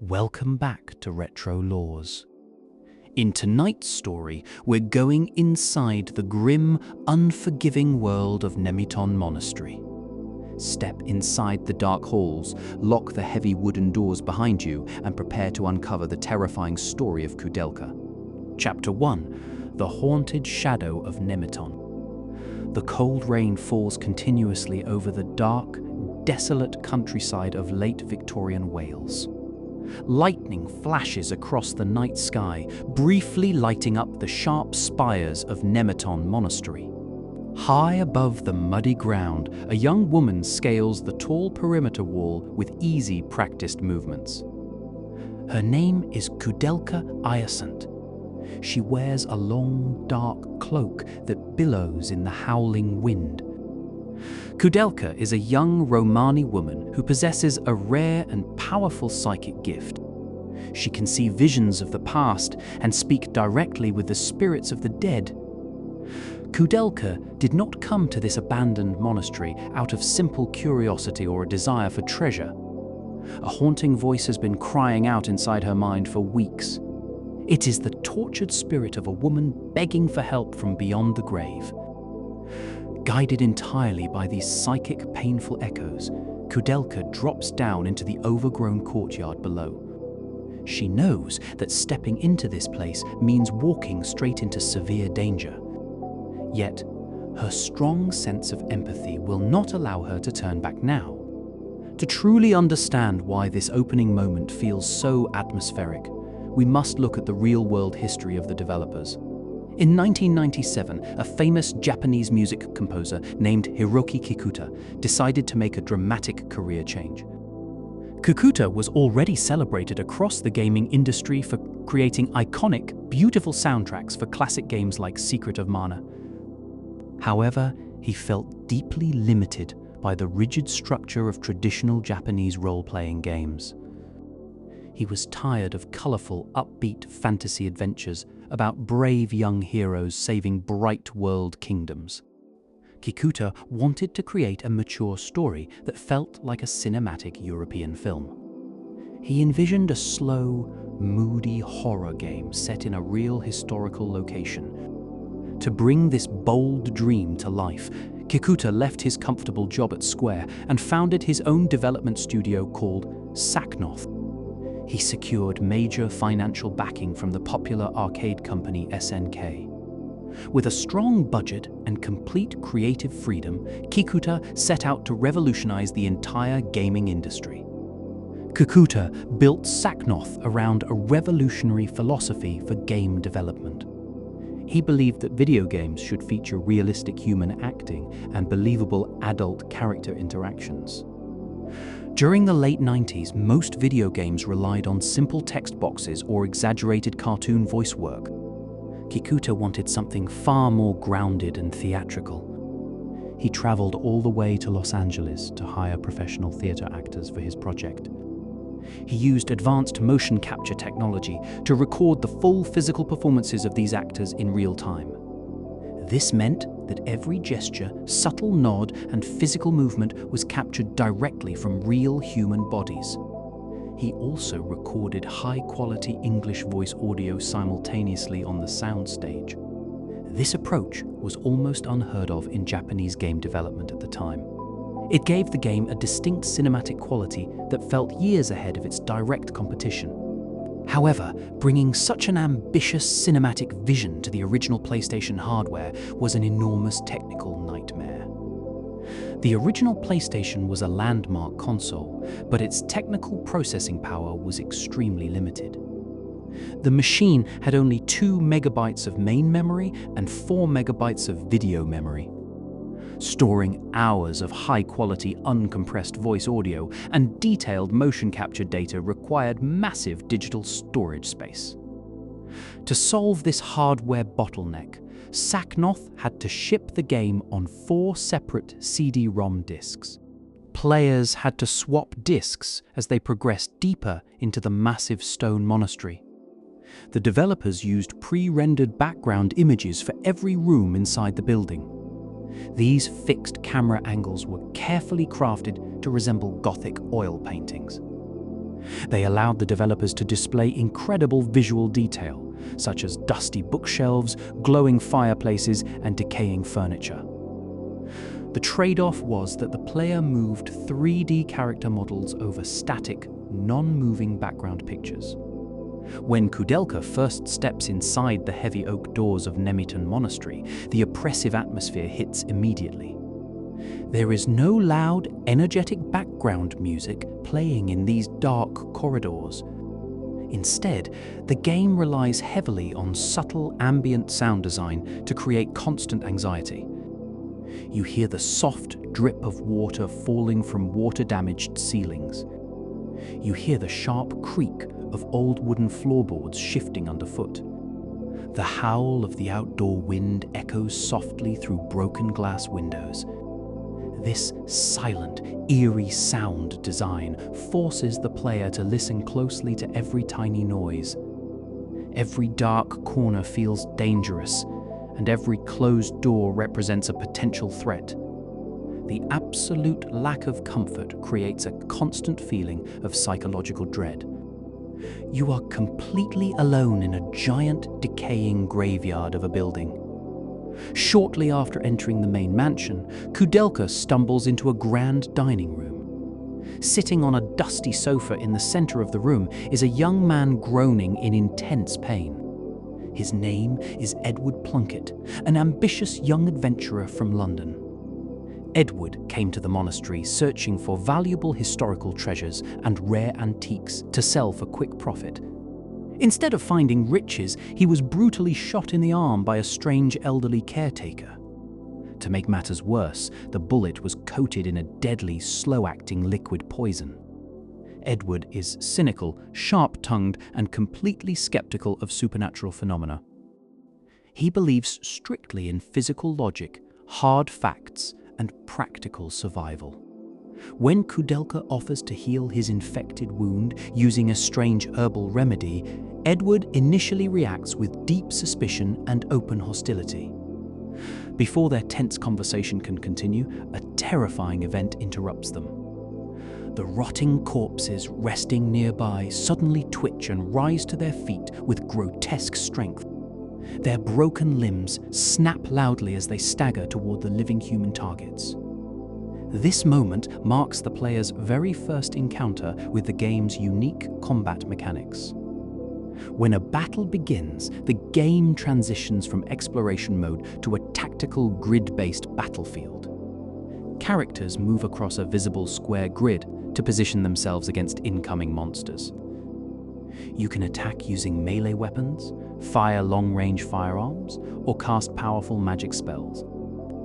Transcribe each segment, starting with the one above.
Welcome back to Retro Laws. In tonight's story, we're going inside the grim, unforgiving world of Nemeton Monastery. Step inside the dark halls, lock the heavy wooden doors behind you, and prepare to uncover the terrifying story of Koudelka. Chapter 1: The Haunted Shadow of Nemeton. The cold rain falls continuously over the dark, desolate countryside of late Victorian Wales. Lightning flashes across the night sky, briefly lighting up the sharp spires of Nemeton Monastery. High above the muddy ground, a young woman scales the tall perimeter wall with easy, practiced movements. Her name is Koudelka Iasant. She wears a long, dark cloak that billows in the howling wind. Koudelka is a young Romani woman who possesses a rare and powerful psychic gift. She can see visions of the past and speak directly with the spirits of the dead. Koudelka did not come to this abandoned monastery out of simple curiosity or a desire for treasure. A haunting voice has been crying out inside her mind for weeks. It is the tortured spirit of a woman begging for help from beyond the grave. Guided entirely by these psychic, painful echoes, Koudelka drops down into the overgrown courtyard below. She knows that stepping into this place means walking straight into severe danger. Yet, her strong sense of empathy will not allow her to turn back now. To truly understand why this opening moment feels so atmospheric, we must look at the real-world history of the developers. In 1997, a famous Japanese music composer named Hiroki Kikuta decided to make a dramatic career change. Kikuta was already celebrated across the gaming industry for creating iconic, beautiful soundtracks for classic games like Secret of Mana. However, he felt deeply limited by the rigid structure of traditional Japanese role-playing games. He was tired of colorful, upbeat fantasy adventures about brave young heroes saving bright world kingdoms. Kikuta wanted to create a mature story that felt like a cinematic European film. He envisioned a slow, moody horror game set in a real historical location. To bring this bold dream to life, Kikuta left his comfortable job at Square and founded his own development studio called Saknoth. He secured major financial backing from the popular arcade company SNK. With a strong budget and complete creative freedom, Kikuta set out to revolutionize the entire gaming industry. Kikuta built Saknoth around a revolutionary philosophy for game development. He believed that video games should feature realistic human acting and believable adult character interactions. During the late 90s, most video games relied on simple text boxes or exaggerated cartoon voice work. Kikuta wanted something far more grounded and theatrical. He traveled all the way to Los Angeles to hire professional theater actors for his project. He used advanced motion capture technology to record the full physical performances of these actors in real time. This meant that every gesture, subtle nod, and physical movement was captured directly from real human bodies. He also recorded high-quality English voice audio simultaneously on the soundstage. This approach was almost unheard of in Japanese game development at the time. It gave the game a distinct cinematic quality that felt years ahead of its direct competition. However, bringing such an ambitious cinematic vision to the original PlayStation hardware was an enormous technical nightmare. The original PlayStation was a landmark console, but its technical processing power was extremely limited. The machine had only 2 megabytes of main memory and 4 megabytes of video memory. Storing hours of high-quality, uncompressed voice audio and detailed motion capture data required massive digital storage space. To solve this hardware bottleneck, Saknoth had to ship the game on 4 separate CD-ROM discs. Players had to swap discs as they progressed deeper into the massive stone monastery. The developers used pre-rendered background images for every room inside the building. These fixed camera angles were carefully crafted to resemble Gothic oil paintings. They allowed the developers to display incredible visual detail, such as dusty bookshelves, glowing fireplaces, and decaying furniture. The trade-off was that the player moved 3D character models over static, non-moving background pictures. When Koudelka first steps inside the heavy oak doors of Nemeton Monastery, the oppressive atmosphere hits immediately. There is no loud, energetic background music playing in these dark corridors. Instead, the game relies heavily on subtle ambient sound design to create constant anxiety. You hear the soft drip of water falling from water-damaged ceilings. You hear the sharp creak of old wooden floorboards shifting underfoot. The howl of the outdoor wind echoes softly through broken glass windows. This silent, eerie sound design forces the player to listen closely to every tiny noise. Every dark corner feels dangerous, and every closed door represents a potential threat. The absolute lack of comfort creates a constant feeling of psychological dread. You are completely alone in a giant, decaying graveyard of a building. Shortly after entering the main mansion, Koudelka stumbles into a grand dining room. Sitting on a dusty sofa in the center of the room is a young man groaning in intense pain. His name is Edward Plunkett, an ambitious young adventurer from London. Edward came to the monastery searching for valuable historical treasures and rare antiques to sell for quick profit. Instead of finding riches, he was brutally shot in the arm by a strange elderly caretaker. To make matters worse, the bullet was coated in a deadly, slow-acting liquid poison. Edward is cynical, sharp-tongued, and completely skeptical of supernatural phenomena. He believes strictly in physical logic, hard facts, and practical survival. When Koudelka offers to heal his infected wound using a strange herbal remedy, Edward initially reacts with deep suspicion and open hostility. Before their tense conversation can continue, a terrifying event interrupts them. The rotting corpses resting nearby suddenly twitch and rise to their feet with grotesque strength. Their broken limbs snap loudly as they stagger toward the living human targets. This moment marks the player's very first encounter with the game's unique combat mechanics. When a battle begins, the game transitions from exploration mode to a tactical grid-based battlefield. Characters move across a visible square grid to position themselves against incoming monsters. You can attack using melee weapons, fire long-range firearms, or cast powerful magic spells.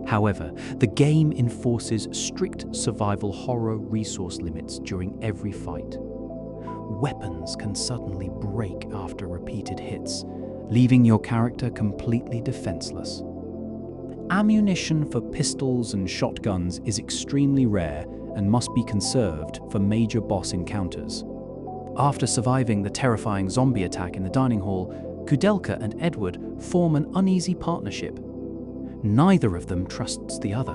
However, the game enforces strict survival horror resource limits during every fight. Weapons can suddenly break after repeated hits, leaving your character completely defenseless. Ammunition for pistols and shotguns is extremely rare and must be conserved for major boss encounters. After surviving the terrifying zombie attack in the dining hall, Koudelka and Edward form an uneasy partnership. Neither of them trusts the other,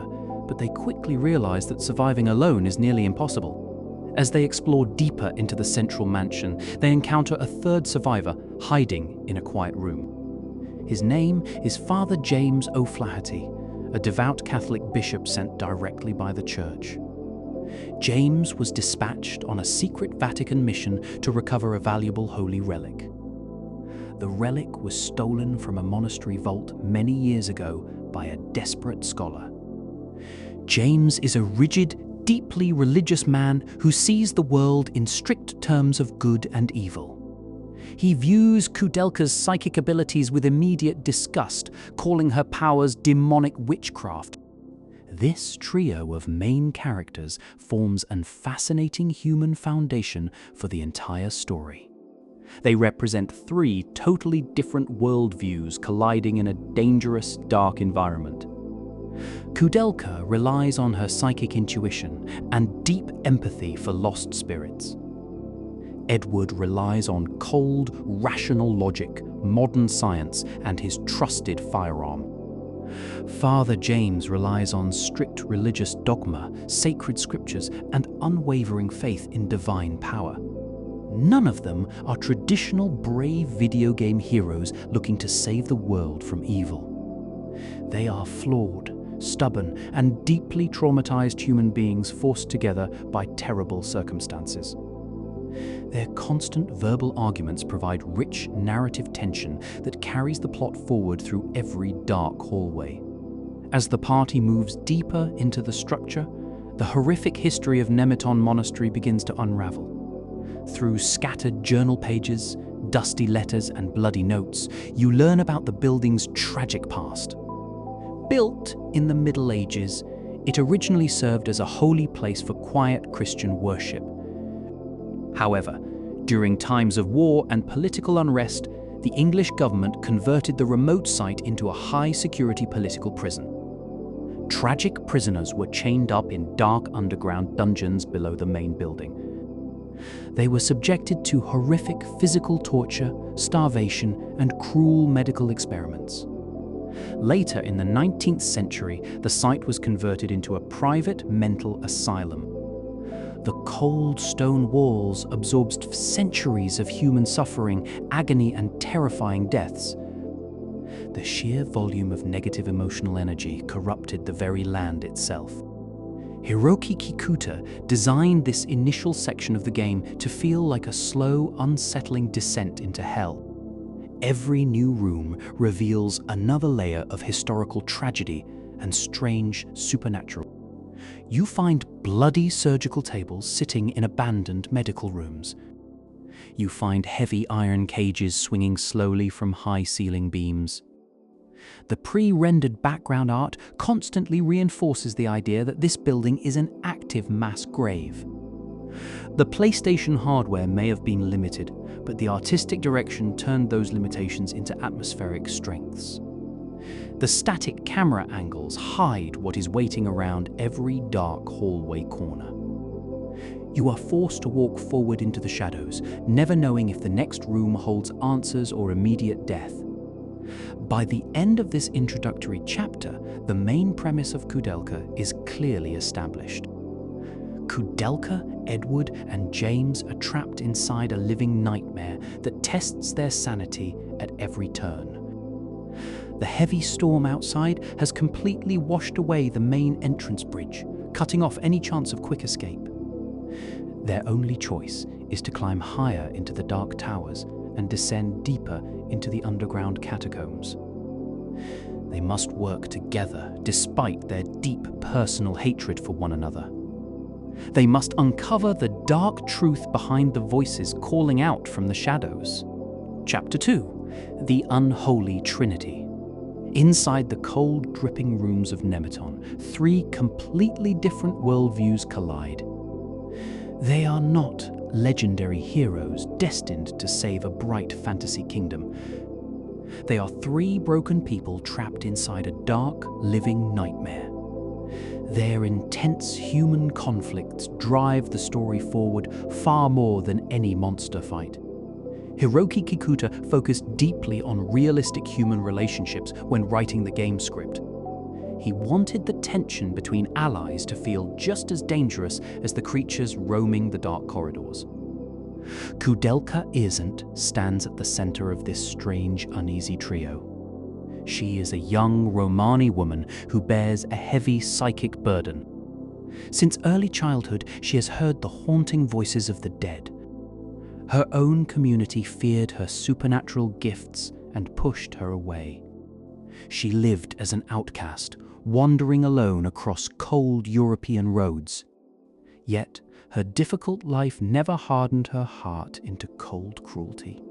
but they quickly realize that surviving alone is nearly impossible. As they explore deeper into the central mansion, they encounter a third survivor hiding in a quiet room. His name is Father James O'Flaherty, a devout Catholic bishop sent directly by the church. James was dispatched on a secret Vatican mission to recover a valuable holy relic. The relic was stolen from a monastery vault many years ago by a desperate scholar. James is a rigid, deeply religious man who sees the world in strict terms of good and evil. He views Koudelka's psychic abilities with immediate disgust, calling her powers demonic witchcraft. This trio of main characters forms a fascinating human foundation for the entire story. They represent three totally different worldviews colliding in a dangerous, dark environment. Koudelka relies on her psychic intuition and deep empathy for lost spirits. Edward relies on cold, rational logic, modern science, and his trusted firearm. Father James relies on strict religious dogma, sacred scriptures, and unwavering faith in divine power. None of them are traditional brave video game heroes looking to save the world from evil. They are flawed, stubborn, and deeply traumatized human beings forced together by terrible circumstances. Their constant verbal arguments provide rich narrative tension that carries the plot forward through every dark hallway. As the party moves deeper into the structure, the horrific history of Nemeton Monastery begins to unravel. Through scattered journal pages, dusty letters, and bloody notes, you learn about the building's tragic past. Built in the Middle Ages, it originally served as a holy place for quiet Christian worship. However, during times of war and political unrest, the English government converted the remote site into a high-security political prison. Tragic prisoners were chained up in dark underground dungeons below the main building. They were subjected to horrific physical torture, starvation, and cruel medical experiments. Later in the 19th century, the site was converted into a private mental asylum. The cold stone walls absorbed centuries of human suffering, agony, and terrifying deaths. The sheer volume of negative emotional energy corrupted the very land itself. Hiroki Kikuta designed this initial section of the game to feel like a slow, unsettling descent into hell. Every new room reveals another layer of historical tragedy and strange supernatural. You find bloody surgical tables sitting in abandoned medical rooms. You find heavy iron cages swinging slowly from high ceiling beams. The pre-rendered background art constantly reinforces the idea that this building is an active mass grave. The PlayStation hardware may have been limited, but the artistic direction turned those limitations into atmospheric strengths. The static camera angles hide what is waiting around every dark hallway corner. You are forced to walk forward into the shadows, never knowing if the next room holds answers or immediate death. By the end of this introductory chapter, the main premise of Koudelka is clearly established. Koudelka, Edward, and James are trapped inside a living nightmare that tests their sanity at every turn. The heavy storm outside has completely washed away the main entrance bridge, cutting off any chance of quick escape. Their only choice is to climb higher into the dark towers and descend deeper into the underground catacombs. They must work together despite their deep personal hatred for one another. They must uncover the dark truth behind the voices calling out from the shadows. Chapter 2: The Unholy Trinity. Inside the cold, dripping rooms of Nemeton, three completely different worldviews collide. They are not legendary heroes destined to save a bright fantasy kingdom. They are three broken people trapped inside a dark, living nightmare. Their intense human conflicts drive the story forward far more than any monster fight. Hiroki Kikuta focused deeply on realistic human relationships when writing the game script. He wanted the tension between allies to feel just as dangerous as the creatures roaming the dark corridors. Koudelka Iasant stands at the center of this strange, uneasy trio. She is a young Romani woman who bears a heavy psychic burden. Since early childhood, she has heard the haunting voices of the dead. Her own community feared her supernatural gifts and pushed her away. She lived as an outcast, wandering alone across cold European roads. Yet, her difficult life never hardened her heart into cold cruelty.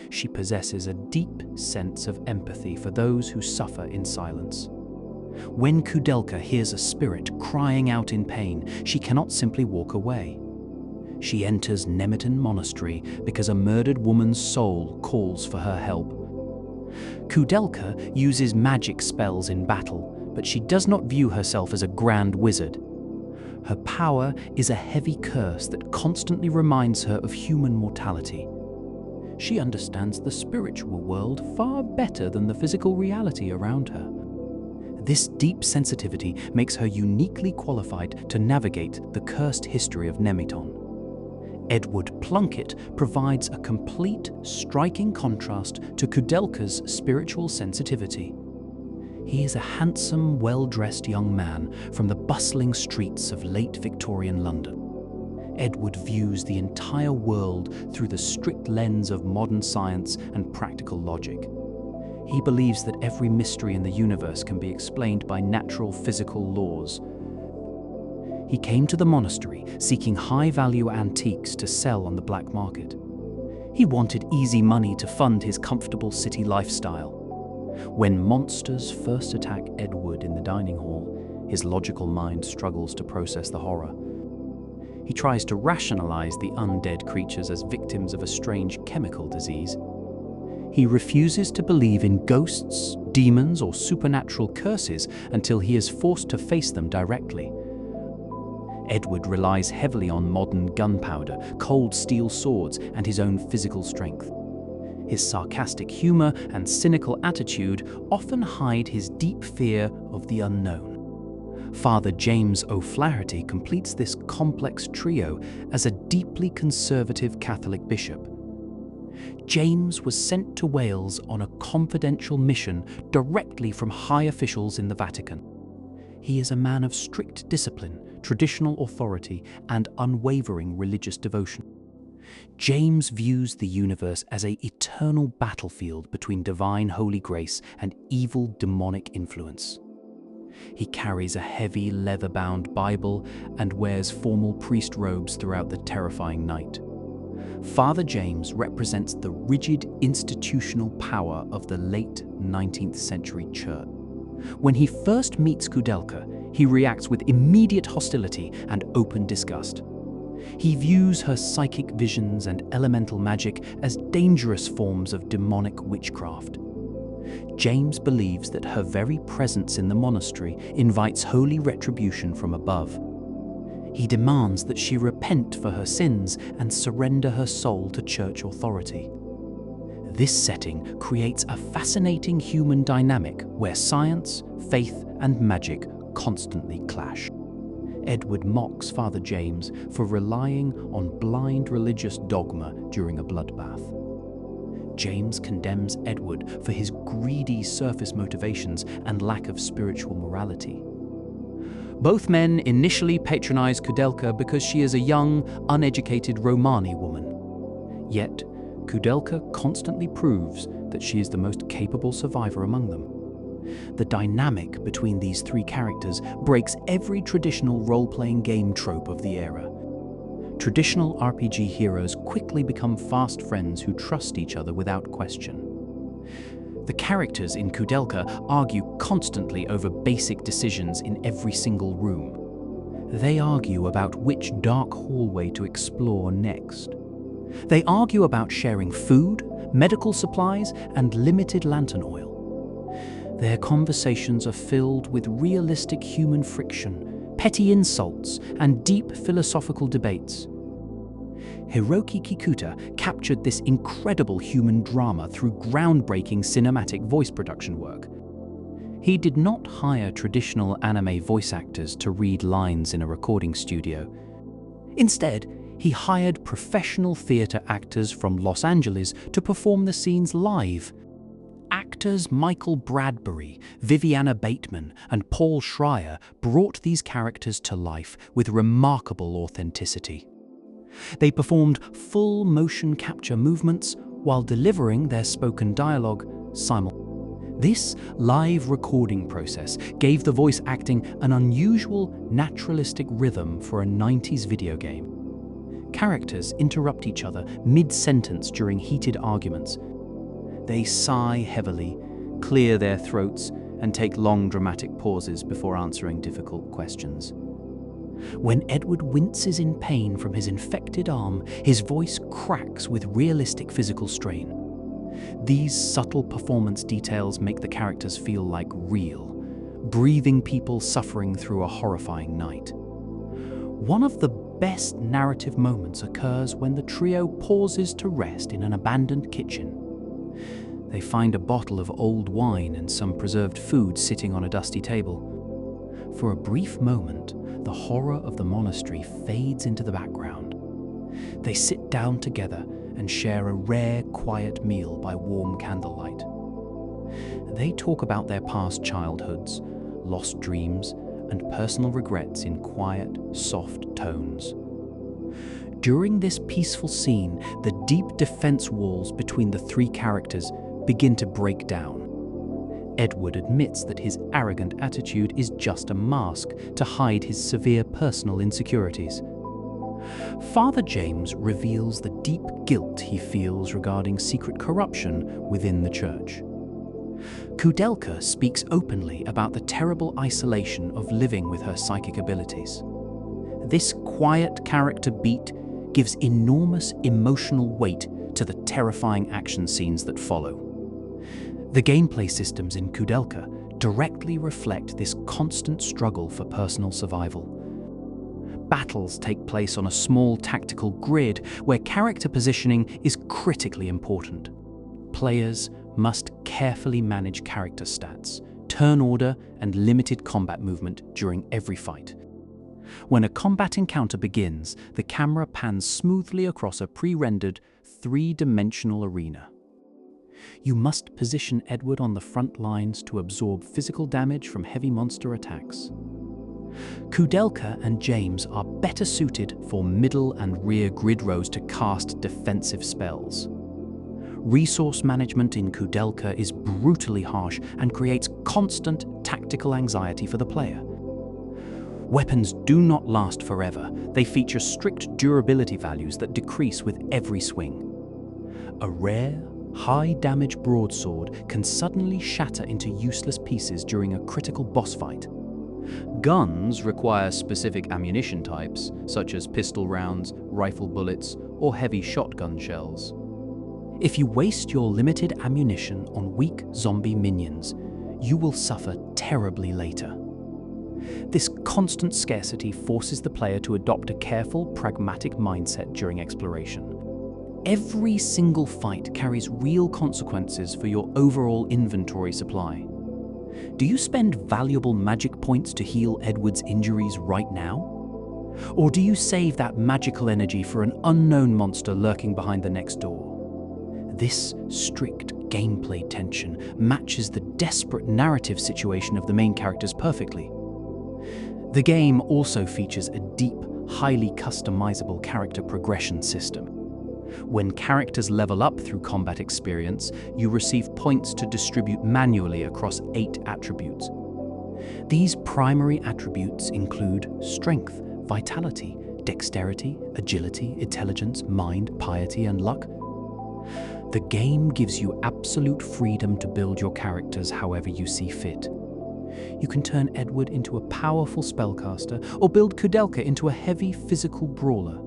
She possesses a deep sense of empathy for those who suffer in silence. When Koudelka hears a spirit crying out in pain, she cannot simply walk away. She enters Nemeton Monastery because a murdered woman's soul calls for her help. Koudelka uses magic spells in battle, but she does not view herself as a grand wizard. Her power is a heavy curse that constantly reminds her of human mortality. She understands the spiritual world far better than the physical reality around her. This deep sensitivity makes her uniquely qualified to navigate the cursed history of Nemeton. Edward Plunkett provides a complete, striking contrast to Koudelka's spiritual sensitivity. He is a handsome, well-dressed young man from the bustling streets of late Victorian London. Edward views the entire world through the strict lens of modern science and practical logic. He believes that every mystery in the universe can be explained by natural physical laws. He came to the monastery seeking high-value antiques to sell on the black market. He wanted easy money to fund his comfortable city lifestyle. When monsters first attack Edward in the dining hall, his logical mind struggles to process the horror. He tries to rationalize the undead creatures as victims of a strange chemical disease. He refuses to believe in ghosts, demons, or supernatural curses until he is forced to face them directly. Edward relies heavily on modern gunpowder, cold steel swords, and his own physical strength. His sarcastic humor and cynical attitude often hide his deep fear of the unknown. Father James O'Flaherty completes this complex trio as a deeply conservative Catholic bishop. James was sent to Wales on a confidential mission directly from high officials in the Vatican. He is a man of strict discipline, traditional authority, and unwavering religious devotion. James views the universe as an eternal battlefield between divine holy grace and evil demonic influence. He carries a heavy leather-bound Bible and wears formal priest robes throughout the terrifying night. Father James represents the rigid institutional power of the late 19th century church. When he first meets Koudelka, he reacts with immediate hostility and open disgust. He views her psychic visions and elemental magic as dangerous forms of demonic witchcraft. James believes that her very presence in the monastery invites holy retribution from above. He demands that she repent for her sins and surrender her soul to church authority. This setting creates a fascinating human dynamic where science, faith, and magic constantly clash. Edward mocks Father James for relying on blind religious dogma during a bloodbath. James condemns Edward for his greedy surface motivations and lack of spiritual morality. Both men initially patronize Koudelka because she is a young, uneducated Romani woman. Yet, Koudelka constantly proves that she is the most capable survivor among them. The dynamic between these three characters breaks every traditional role-playing game trope of the era. Traditional RPG heroes quickly become fast friends who trust each other without question. The characters in Koudelka argue constantly over basic decisions in every single room. They argue about which dark hallway to explore next. They argue about sharing food, medical supplies, and limited lantern oil. Their conversations are filled with realistic human friction, petty insults, and deep philosophical debates. Hiroki Kikuta captured this incredible human drama through groundbreaking cinematic voice production work. He did not hire traditional anime voice actors to read lines in a recording studio. Instead, he hired professional theater actors from Los Angeles to perform the scenes live. Actors Michael Bradbury, Viviana Bateman, and Paul Schreier brought these characters to life with remarkable authenticity. They performed full motion capture movements while delivering their spoken dialogue simultaneously. This live recording process gave the voice acting an unusual, naturalistic rhythm for a 90s video game. Characters interrupt each other mid-sentence during heated arguments. They sigh heavily, clear their throats, and take long dramatic pauses before answering difficult questions. When Edward winces in pain from his infected arm, his voice cracks with realistic physical strain. These subtle performance details make the characters feel like real, breathing people suffering through a horrifying night. One of the best narrative moments occurs when the trio pauses to rest in an abandoned kitchen. They find a bottle of old wine and some preserved food sitting on a dusty table. For a brief moment, the horror of the monastery fades into the background. They sit down together and share a rare, quiet meal by warm candlelight. They talk about their past childhoods, lost dreams, and personal regrets in quiet, soft tones. During this peaceful scene, the deep defense walls between the three characters begin to break down. Edward admits that his arrogant attitude is just a mask to hide his severe personal insecurities. Father James reveals the deep guilt he feels regarding secret corruption within the church. Koudelka speaks openly about the terrible isolation of living with her psychic abilities. This quiet character beat gives enormous emotional weight to the terrifying action scenes that follow. The gameplay systems in Koudelka directly reflect this constant struggle for personal survival. Battles take place on a small tactical grid where character positioning is critically important. Players must carefully manage character stats, turn order, and limited combat movement during every fight. When a combat encounter begins, the camera pans smoothly across a pre-rendered, three-dimensional arena. You must position Edward on the front lines to absorb physical damage from heavy monster attacks. Koudelka and James are better suited for middle and rear grid rows to cast defensive spells. Resource management in Koudelka is brutally harsh and creates constant tactical anxiety for the player. Weapons do not last forever. They feature strict durability values that decrease with every swing. A rare, high-damage broadsword can suddenly shatter into useless pieces during a critical boss fight. Guns require specific ammunition types, such as pistol rounds, rifle bullets, or heavy shotgun shells. If you waste your limited ammunition on weak zombie minions, you will suffer terribly later. This constant scarcity forces the player to adopt a careful, pragmatic mindset during exploration. Every single fight carries real consequences for your overall inventory supply. Do you spend valuable magic points to heal Edward's injuries right now? Or do you save that magical energy for an unknown monster lurking behind the next door? This strict gameplay tension matches the desperate narrative situation of the main characters perfectly. The game also features a deep, highly customizable character progression system. When characters level up through combat experience, you receive points to distribute manually across 8 attributes. These primary attributes include strength, vitality, dexterity, agility, intelligence, mind, piety, and luck. The game gives you absolute freedom to build your characters however you see fit. You can turn Edward into a powerful spellcaster or build Koudelka into a heavy physical brawler.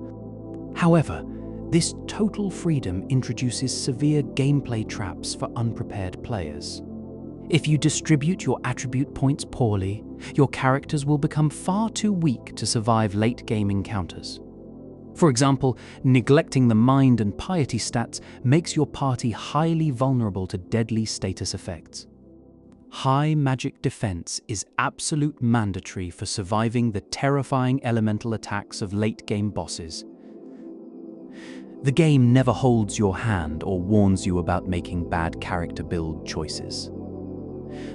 However, this total freedom introduces severe gameplay traps for unprepared players. If you distribute your attribute points poorly, your characters will become far too weak to survive late-game encounters. For example, neglecting the mind and piety stats makes your party highly vulnerable to deadly status effects. High magic defense is absolute mandatory for surviving the terrifying elemental attacks of late-game bosses. The game never holds your hand or warns you about making bad character build choices.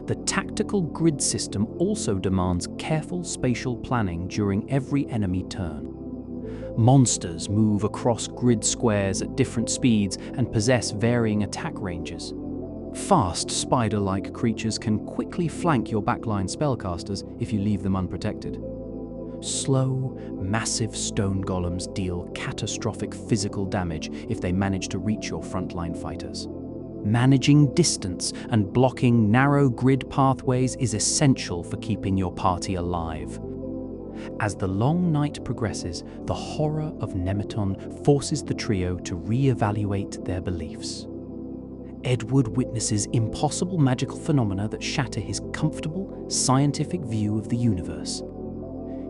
The tactical grid system also demands careful spatial planning during every enemy turn. Monsters move across grid squares at different speeds and possess varying attack ranges. Fast, spider-like creatures can quickly flank your backline spellcasters if you leave them unprotected. Slow, massive stone golems deal catastrophic physical damage if they manage to reach your frontline fighters. Managing distance and blocking narrow grid pathways is essential for keeping your party alive. As the long night progresses, the horror of Nemeton forces the trio to re-evaluate their beliefs. Edward witnesses impossible magical phenomena that shatter his comfortable, scientific view of the universe.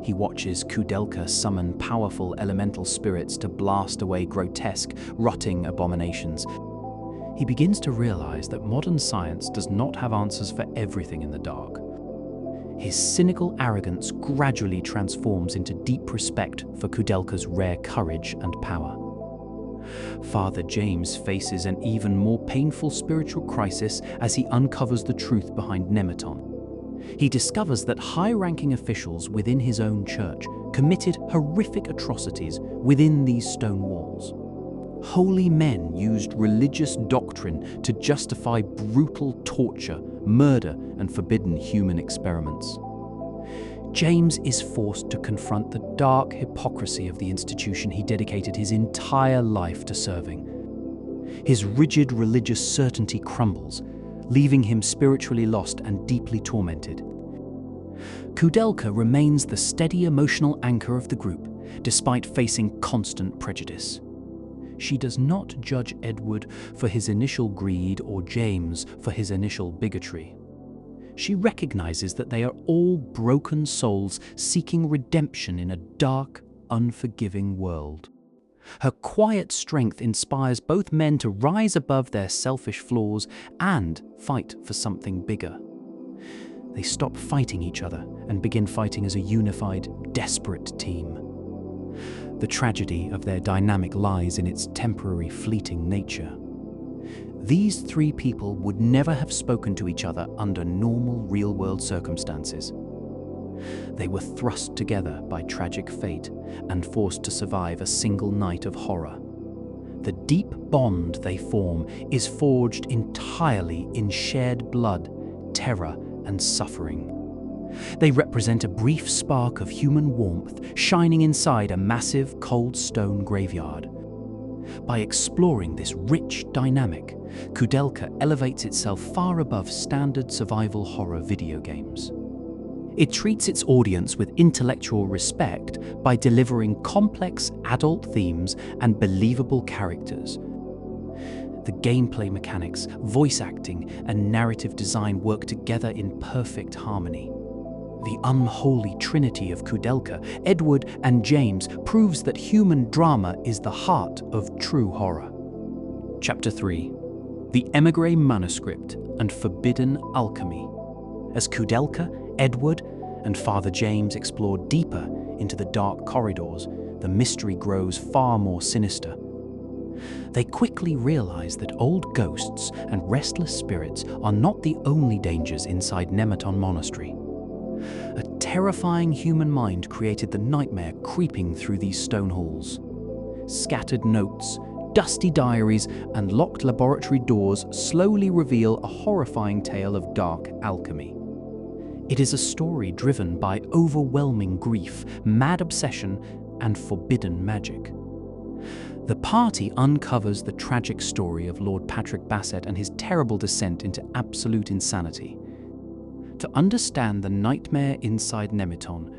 He watches Koudelka summon powerful elemental spirits to blast away grotesque, rotting abominations. He begins to realize that modern science does not have answers for everything in the dark. His cynical arrogance gradually transforms into deep respect for Koudelka's rare courage and power. Father James faces an even more painful spiritual crisis as he uncovers the truth behind Nemeton. He discovers that high-ranking officials within his own church committed horrific atrocities within these stone walls. Holy men used religious doctrine to justify brutal torture, murder, and forbidden human experiments. James is forced to confront the dark hypocrisy of the institution he dedicated his entire life to serving. His rigid religious certainty crumbles, leaving him spiritually lost and deeply tormented. Koudelka remains the steady emotional anchor of the group, despite facing constant prejudice. She does not judge Edward for his initial greed or James for his initial bigotry. She recognizes that they are all broken souls seeking redemption in a dark, unforgiving world. Her quiet strength inspires both men to rise above their selfish flaws and fight for something bigger. They stop fighting each other and begin fighting as a unified, desperate team. The tragedy of their dynamic lies in its temporary, fleeting nature. These three people would never have spoken to each other under normal, real-world circumstances. They were thrust together by tragic fate and forced to survive a single night of horror. The deep bond they form is forged entirely in shared blood, terror, and suffering. They represent a brief spark of human warmth shining inside a massive, cold stone graveyard. By exploring this rich dynamic, Koudelka elevates itself far above standard survival horror video games. It treats its audience with intellectual respect by delivering complex adult themes and believable characters. The gameplay mechanics, voice acting, and narrative design work together in perfect harmony. The unholy trinity of Koudelka, Edward, and James proves that human drama is the heart of true horror. Chapter 3. The Emigre Manuscript and Forbidden Alchemy. As Koudelka, Edward, and Father James explore deeper into the dark corridors, the mystery grows far more sinister. They quickly realize that old ghosts and restless spirits are not the only dangers inside Nemeton Monastery. A terrifying human mind created the nightmare creeping through these stone halls. Scattered notes, dusty diaries, and locked laboratory doors slowly reveal a horrifying tale of dark alchemy. It is a story driven by overwhelming grief, mad obsession, and forbidden magic. The party uncovers the tragic story of Lord Patrick Bassett and his terrible descent into absolute insanity. To understand the nightmare inside Nemeton,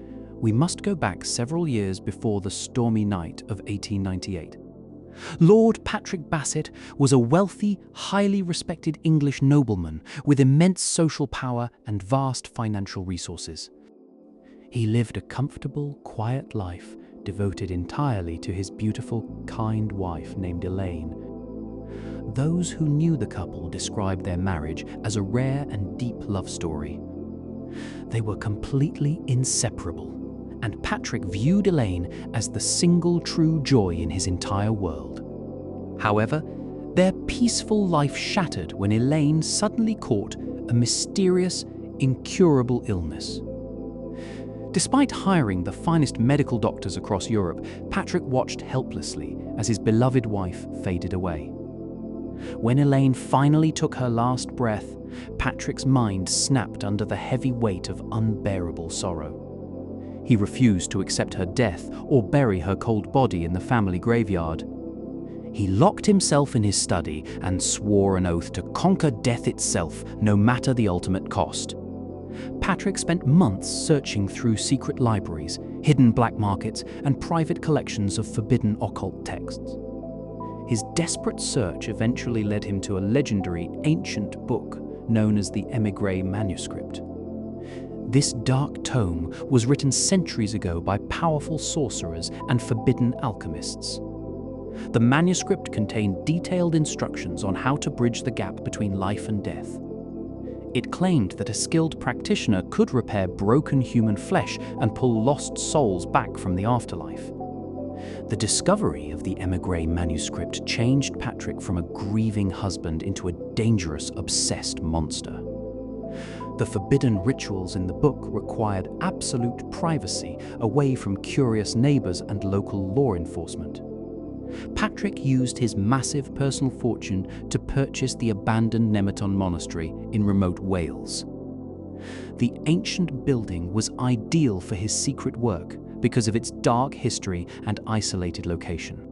we must go back several years before the stormy night of 1898. Lord Patrick Bassett was a wealthy, highly respected English nobleman with immense social power and vast financial resources. He lived a comfortable, quiet life devoted entirely to his beautiful, kind wife named Elaine. Those who knew the couple described their marriage as a rare and deep love story. They were completely inseparable, and Patrick viewed Elaine as the single true joy in his entire world. However, their peaceful life shattered when Elaine suddenly caught a mysterious, incurable illness. Despite hiring the finest medical doctors across Europe, Patrick watched helplessly as his beloved wife faded away. When Elaine finally took her last breath, Patrick's mind snapped under the heavy weight of unbearable sorrow. He refused to accept her death or bury her cold body in the family graveyard. He locked himself in his study and swore an oath to conquer death itself, no matter the ultimate cost. Patrick spent months searching through secret libraries, hidden black markets, and private collections of forbidden occult texts. His desperate search eventually led him to a legendary ancient book known as the Emigre Manuscript. This dark tome was written centuries ago by powerful sorcerers and forbidden alchemists. The manuscript contained detailed instructions on how to bridge the gap between life and death. It claimed that a skilled practitioner could repair broken human flesh and pull lost souls back from the afterlife. The discovery of the émigré manuscript changed Patrick from a grieving husband into a dangerous, obsessed monster. The forbidden rituals in the book required absolute privacy away from curious neighbours and local law enforcement. Patrick used his massive personal fortune to purchase the abandoned Nemeton Monastery in remote Wales. The ancient building was ideal for his secret work because of its dark history and isolated location.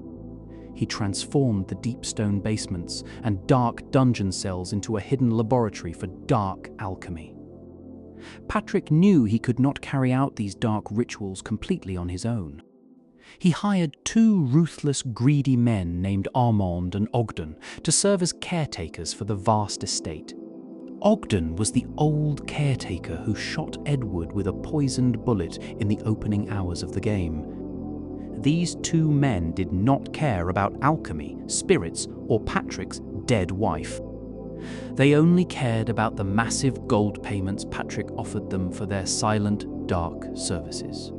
He transformed the deep stone basements and dark dungeon cells into a hidden laboratory for dark alchemy. Patrick knew he could not carry out these dark rituals completely on his own. He hired two ruthless, greedy men named Armand and Ogden to serve as caretakers for the vast estate. Ogden was the old caretaker who shot Edward with a poisoned bullet in the opening hours of the game. These two men did not care about alchemy, spirits, or Patrick's dead wife. They only cared about the massive gold payments Patrick offered them for their silent, dark services.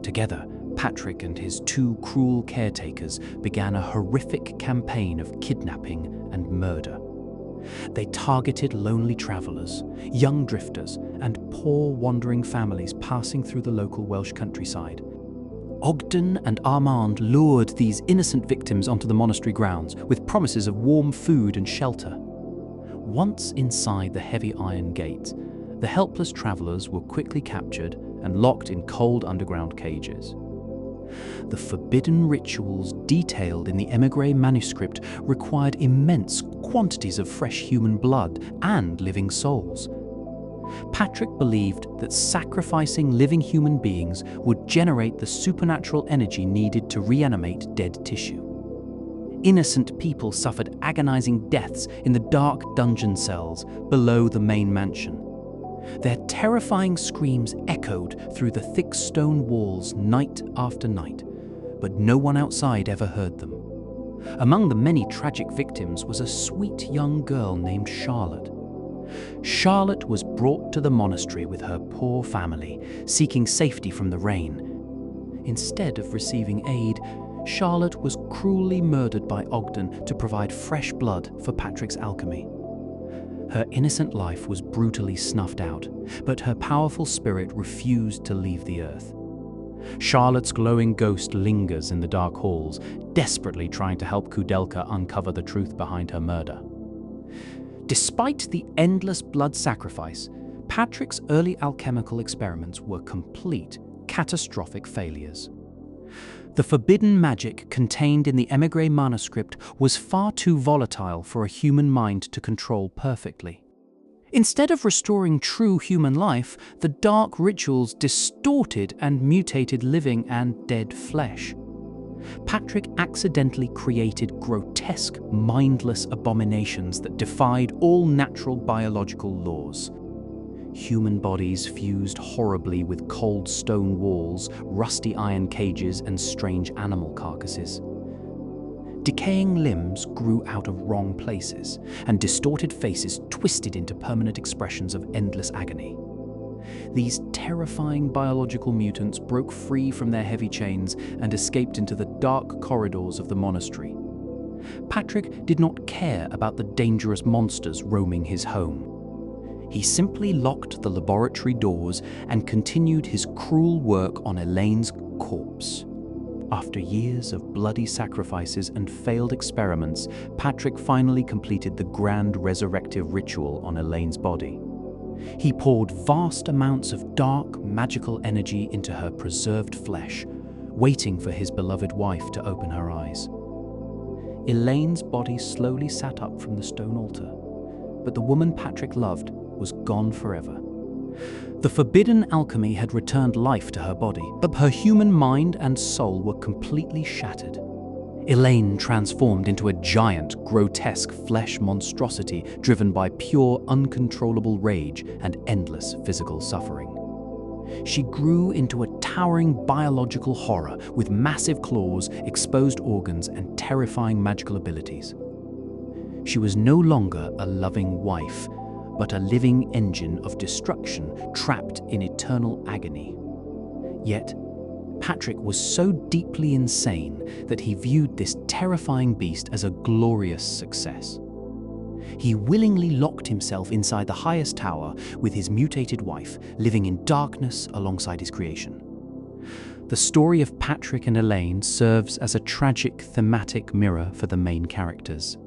Together, Patrick and his two cruel caretakers began a horrific campaign of kidnapping and murder. They targeted lonely travelers, young drifters, and poor wandering families passing through the local Welsh countryside. Ogden and Armand lured these innocent victims onto the monastery grounds with promises of warm food and shelter. Once inside the heavy iron gate, the helpless travelers were quickly captured and locked in cold underground cages. The forbidden rituals detailed in the émigré manuscript required immense quantities of fresh human blood and living souls. Patrick believed that sacrificing living human beings would generate the supernatural energy needed to reanimate dead tissue. Innocent people suffered agonizing deaths in the dark dungeon cells below the main mansion. Their terrifying screams echoed through the thick stone walls night after night, but no one outside ever heard them. Among the many tragic victims was a sweet young girl named Charlotte. Charlotte was brought to the monastery with her poor family, seeking safety from the rain. Instead of receiving aid, Charlotte was cruelly murdered by Ogden to provide fresh blood for Patrick's alchemy. Her innocent life was brutally snuffed out, but her powerful spirit refused to leave the earth. Charlotte's glowing ghost lingers in the dark halls, desperately trying to help Koudelka uncover the truth behind her murder. Despite the endless blood sacrifice, Patrick's early alchemical experiments were complete, catastrophic failures. The forbidden magic contained in the émigré manuscript was far too volatile for a human mind to control perfectly. Instead of restoring true human life, the dark rituals distorted and mutated living and dead flesh. Patrick accidentally created grotesque, mindless abominations that defied all natural biological laws. Human bodies fused horribly with cold stone walls, rusty iron cages, and strange animal carcasses. Decaying limbs grew out of wrong places, and distorted faces twisted into permanent expressions of endless agony. These terrifying biological mutants broke free from their heavy chains and escaped into the dark corridors of the monastery. Patrick did not care about the dangerous monsters roaming his home. He simply locked the laboratory doors and continued his cruel work on Elaine's corpse. After years of bloody sacrifices and failed experiments, Patrick finally completed the grand resurrective ritual on Elaine's body. He poured vast amounts of dark, magical energy into her preserved flesh, waiting for his beloved wife to open her eyes. Elaine's body slowly sat up from the stone altar, but the woman Patrick loved was gone forever. The forbidden alchemy had returned life to her body, but her human mind and soul were completely shattered. Elaine transformed into a giant, grotesque flesh monstrosity driven by pure, uncontrollable rage and endless physical suffering. She grew into a towering biological horror with massive claws, exposed organs, and terrifying magical abilities. She was no longer a loving wife, but a living engine of destruction trapped in eternal agony. Yet, Patrick was so deeply insane that he viewed this terrifying beast as a glorious success. He willingly locked himself inside the highest tower with his mutated wife, living in darkness alongside his creation. The story of Patrick and Elaine serves as a tragic thematic mirror for the main characters.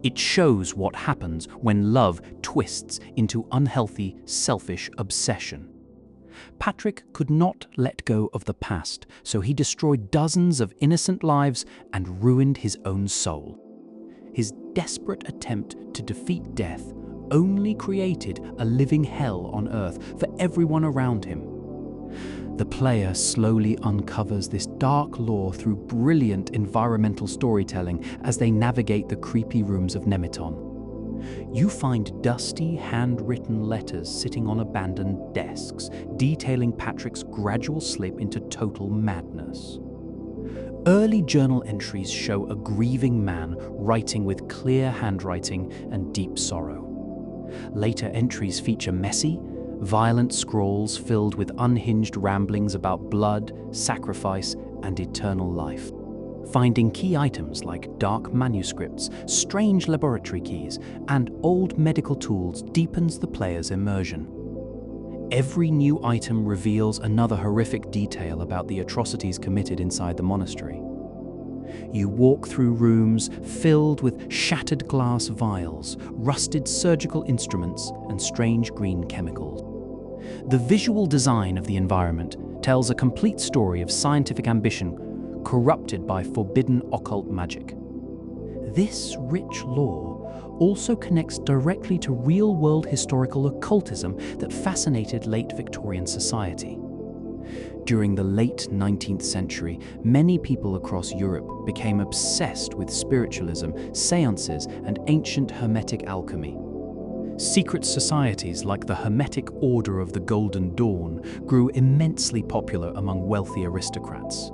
It shows what happens when love twists into unhealthy, selfish obsession. Patrick could not let go of the past, so he destroyed dozens of innocent lives and ruined his own soul. His desperate attempt to defeat death only created a living hell on Earth for everyone around him. The player slowly uncovers this dark lore through brilliant environmental storytelling as they navigate the creepy rooms of Nemeton. You find dusty, handwritten letters sitting on abandoned desks, detailing Patrick's gradual slip into total madness. Early journal entries show a grieving man writing with clear handwriting and deep sorrow. Later entries feature messy, violent scrawls filled with unhinged ramblings about blood, sacrifice, and eternal life. Finding key items like dark manuscripts, strange laboratory keys, and old medical tools deepens the player's immersion. Every new item reveals another horrific detail about the atrocities committed inside the monastery. You walk through rooms filled with shattered glass vials, rusted surgical instruments, and strange green chemicals. The visual design of the environment tells a complete story of scientific ambition corrupted by forbidden occult magic. This rich lore also connects directly to real-world historical occultism that fascinated late Victorian society. During the late 19th century, many people across Europe became obsessed with spiritualism, seances, and ancient Hermetic alchemy. Secret societies like the Hermetic Order of the Golden Dawn grew immensely popular among wealthy aristocrats.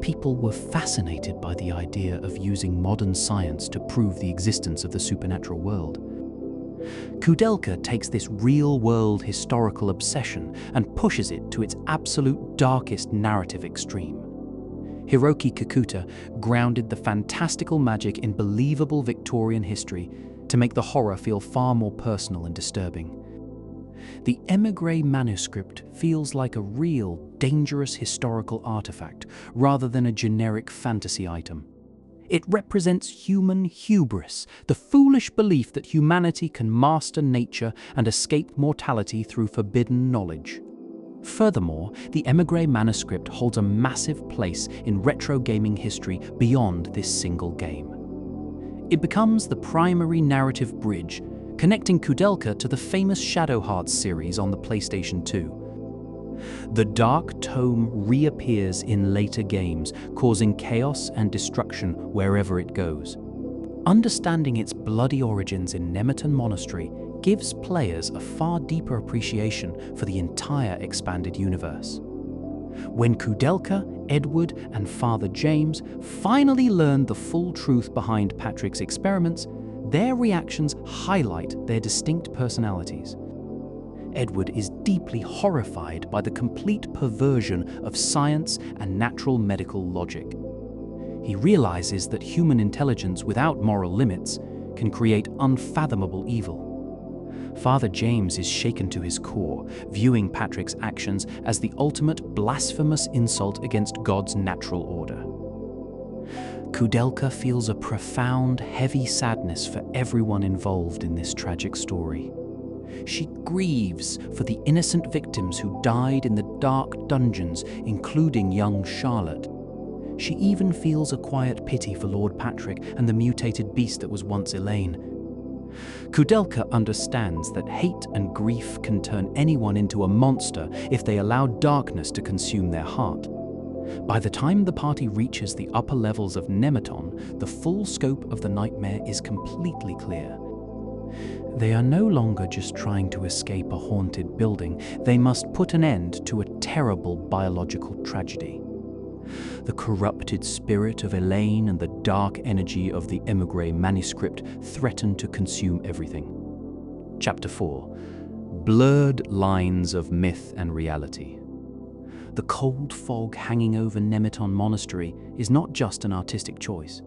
People were fascinated by the idea of using modern science to prove the existence of the supernatural world. Koudelka takes this real-world historical obsession and pushes it to its absolute darkest narrative extreme. Hiroki Kikuta grounded the fantastical magic in believable Victorian history to make the horror feel far more personal and disturbing. The émigré manuscript feels like a real, dangerous historical artifact rather than a generic fantasy item. It represents human hubris, the foolish belief that humanity can master nature and escape mortality through forbidden knowledge. Furthermore, the émigré manuscript holds a massive place in retro gaming history beyond this single game. It becomes the primary narrative bridge, connecting Koudelka to the famous Shadow Hearts series on the PlayStation 2. The Dark Tome reappears in later games, causing chaos and destruction wherever it goes. Understanding its bloody origins in Nemeton Monastery gives players a far deeper appreciation for the entire expanded universe. When Koudelka, Edward, and Father James finally learned the full truth behind Patrick's experiments, their reactions highlight their distinct personalities. Edward is deeply horrified by the complete perversion of science and natural medical logic. He realizes that human intelligence without moral limits can create unfathomable evil. Father James is shaken to his core, viewing Patrick's actions as the ultimate blasphemous insult against God's natural order. Koudelka feels a profound, heavy sadness for everyone involved in this tragic story. She grieves for the innocent victims who died in the dark dungeons, including young Charlotte. She even feels a quiet pity for Lord Patrick and the mutated beast that was once Elaine. Koudelka understands that hate and grief can turn anyone into a monster if they allow darkness to consume their heart. By the time the party reaches the upper levels of Nemeton, the full scope of the nightmare is completely clear. They are no longer just trying to escape a haunted building, they must put an end to a terrible biological tragedy. The corrupted spirit of Elaine and the dark energy of the émigré manuscript threaten to consume everything. Chapter 4. Blurred Lines of Myth and Reality. The cold fog hanging over Nemeton Monastery is not just an artistic choice.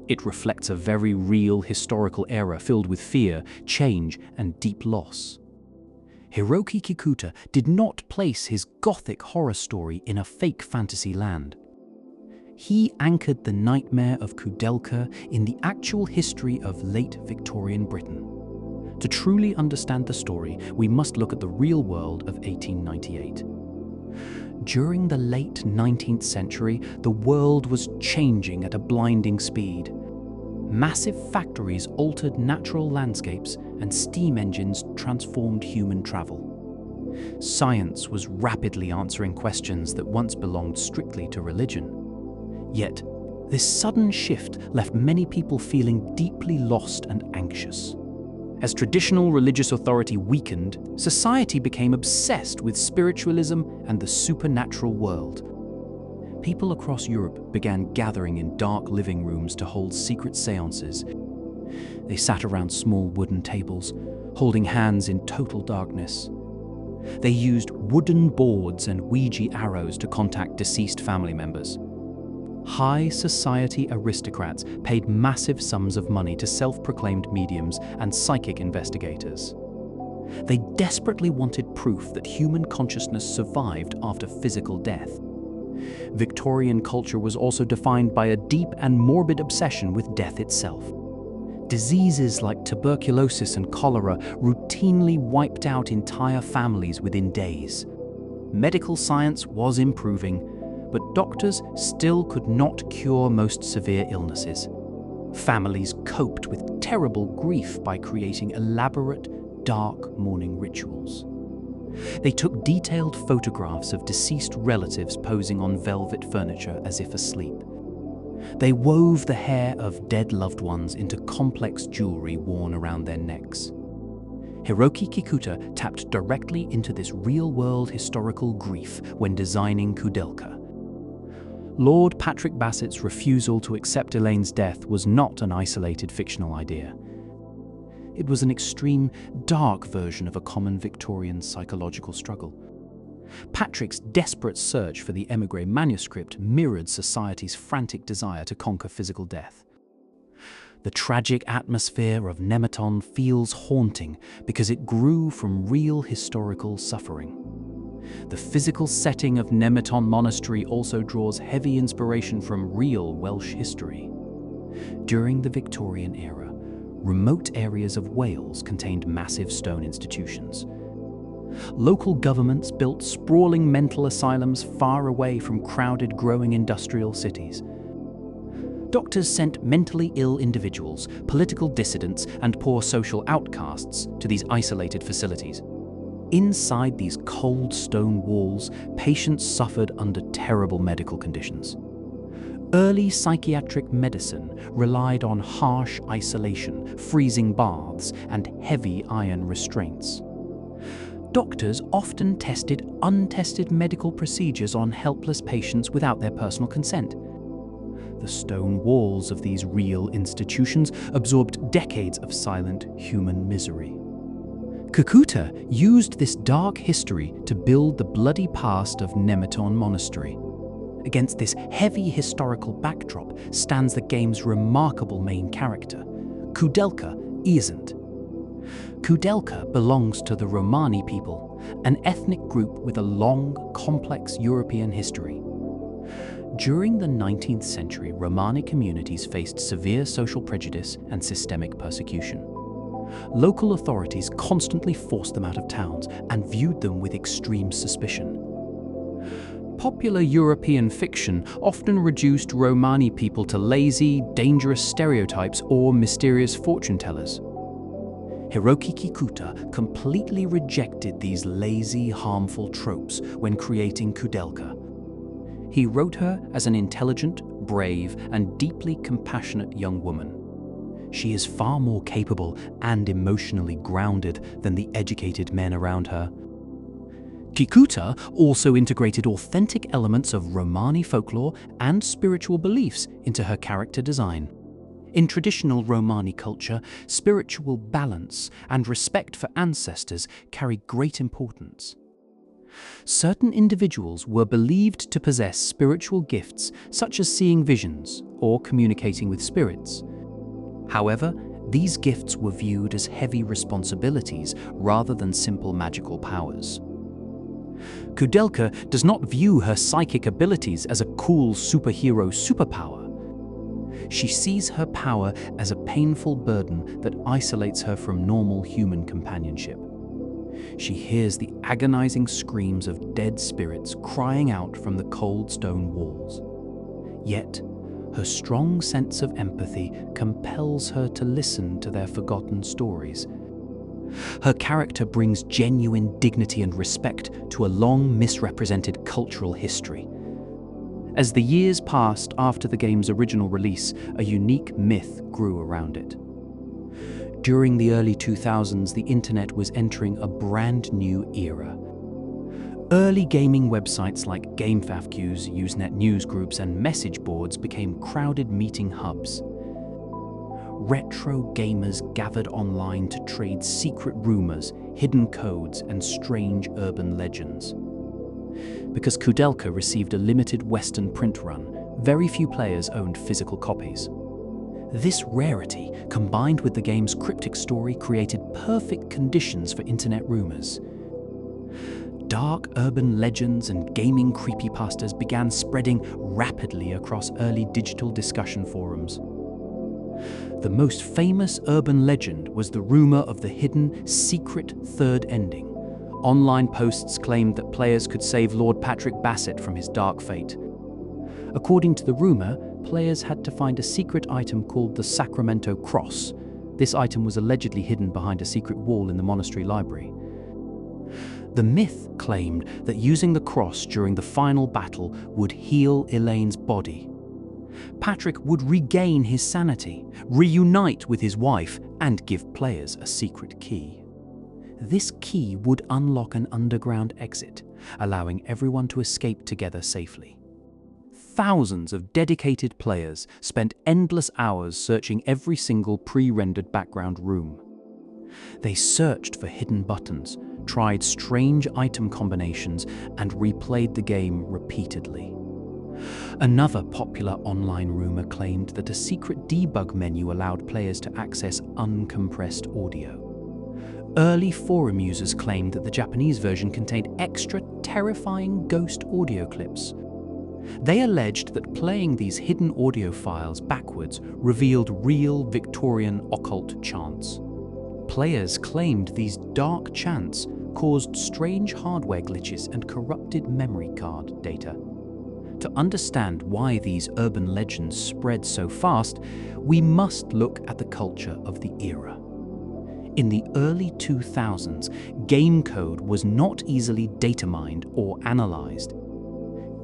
It reflects a very real historical era filled with fear, change, and deep loss. Hiroki Kikuta did not place his gothic horror story in a fake fantasy land. He anchored the nightmare of Koudelka in the actual history of late Victorian Britain. To truly understand the story, we must look at the real world of 1898. During the late 19th century, the world was changing at a blinding speed. Massive factories altered natural landscapes, and steam engines transformed human travel. Science was rapidly answering questions that once belonged strictly to religion. Yet, this sudden shift left many people feeling deeply lost and anxious. As traditional religious authority weakened, society became obsessed with spiritualism and the supernatural world. People across Europe began gathering in dark living rooms to hold secret seances. They sat around small wooden tables, holding hands in total darkness. They used wooden boards and Ouija arrows to contact deceased family members. High society aristocrats paid massive sums of money to self-proclaimed mediums and psychic investigators. They desperately wanted proof that human consciousness survived after physical death. Victorian culture was also defined by a deep and morbid obsession with death itself. Diseases like tuberculosis and cholera routinely wiped out entire families within days. Medical science was improving, but doctors still could not cure most severe illnesses. Families coped with terrible grief by creating elaborate, dark mourning rituals. They took detailed photographs of deceased relatives posing on velvet furniture as if asleep. They wove the hair of dead loved ones into complex jewelry worn around their necks. Hiroki Kikuta tapped directly into this real-world historical grief when designing Koudelka. Lord Patrick Bassett's refusal to accept Elaine's death was not an isolated fictional idea. It was an extreme, dark version of a common Victorian psychological struggle. Patrick's desperate search for the émigré manuscript mirrored society's frantic desire to conquer physical death. The tragic atmosphere of Nemeton feels haunting because it grew from real historical suffering. The physical setting of Nemeton Monastery also draws heavy inspiration from real Welsh history. During the Victorian era, remote areas of Wales contained massive stone institutions. Local governments built sprawling mental asylums far away from crowded, growing industrial cities. Doctors sent mentally ill individuals, political dissidents, and poor social outcasts to these isolated facilities. Inside these cold stone walls, patients suffered under terrible medical conditions. Early psychiatric medicine relied on harsh isolation, freezing baths, and heavy iron restraints. Doctors often tested untested medical procedures on helpless patients without their personal consent. The stone walls of these real institutions absorbed decades of silent human misery. Kikuta used this dark history to build the bloody past of Nemeton Monastery. Against this heavy historical backdrop stands the game's remarkable main character, Koudelka Iasant. Koudelka belongs to the Romani people, an ethnic group with a long, complex European history. During the 19th century, Romani communities faced severe social prejudice and systemic persecution. Local authorities constantly forced them out of towns and viewed them with extreme suspicion. Popular European fiction often reduced Romani people to lazy, dangerous stereotypes or mysterious fortune-tellers. Hiroki Kikuta completely rejected these lazy, harmful tropes when creating Koudelka. He wrote her as an intelligent, brave, and deeply compassionate young woman. She is far more capable and emotionally grounded than the educated men around her. Kikuta also integrated authentic elements of Romani folklore and spiritual beliefs into her character design. In traditional Romani culture, spiritual balance and respect for ancestors carry great importance. Certain individuals were believed to possess spiritual gifts such as seeing visions or communicating with spirits. However, these gifts were viewed as heavy responsibilities rather than simple magical powers. Koudelka does not view her psychic abilities as a cool superhero superpower. She sees her power as a painful burden that isolates her from normal human companionship. She hears the agonizing screams of dead spirits crying out from the cold stone walls. Yet, her strong sense of empathy compels her to listen to their forgotten stories. Her character brings genuine dignity and respect to a long misrepresented cultural history. As the years passed after the game's original release, a unique myth grew around it. During the early 2000s, the internet was entering a brand new era. Early gaming websites like GameFAQs, Usenet newsgroups, and message boards became crowded meeting hubs. Retro gamers gathered online to trade secret rumors, hidden codes, and strange urban legends. Because Koudelka received a limited Western print run, very few players owned physical copies. This rarity, combined with the game's cryptic story, created perfect conditions for internet rumors. Dark urban legends and gaming creepypastas began spreading rapidly across early digital discussion forums. The most famous urban legend was the rumor of the hidden, secret third ending. Online posts claimed that players could save Lord Patrick Bassett from his dark fate. According to the rumor, players had to find a secret item called the Sacramento Cross. This item was allegedly hidden behind a secret wall in the monastery library. The myth claimed that using the cross during the final battle would heal Elaine's body. Patrick would regain his sanity, reunite with his wife, and give players a secret key. This key would unlock an underground exit, allowing everyone to escape together safely. Thousands of dedicated players spent endless hours searching every single pre-rendered background room. They searched for hidden buttons, tried strange item combinations, and replayed the game repeatedly. Another popular online rumor claimed that a secret debug menu allowed players to access uncompressed audio. Early forum users claimed that the Japanese version contained extra terrifying ghost audio clips. They alleged that playing these hidden audio files backwards revealed real Victorian occult chants. Players claimed these dark chants caused strange hardware glitches and corrupted memory card data. To understand why these urban legends spread so fast, we must look at the culture of the era. In the early 2000s, game code was not easily data mined or analyzed.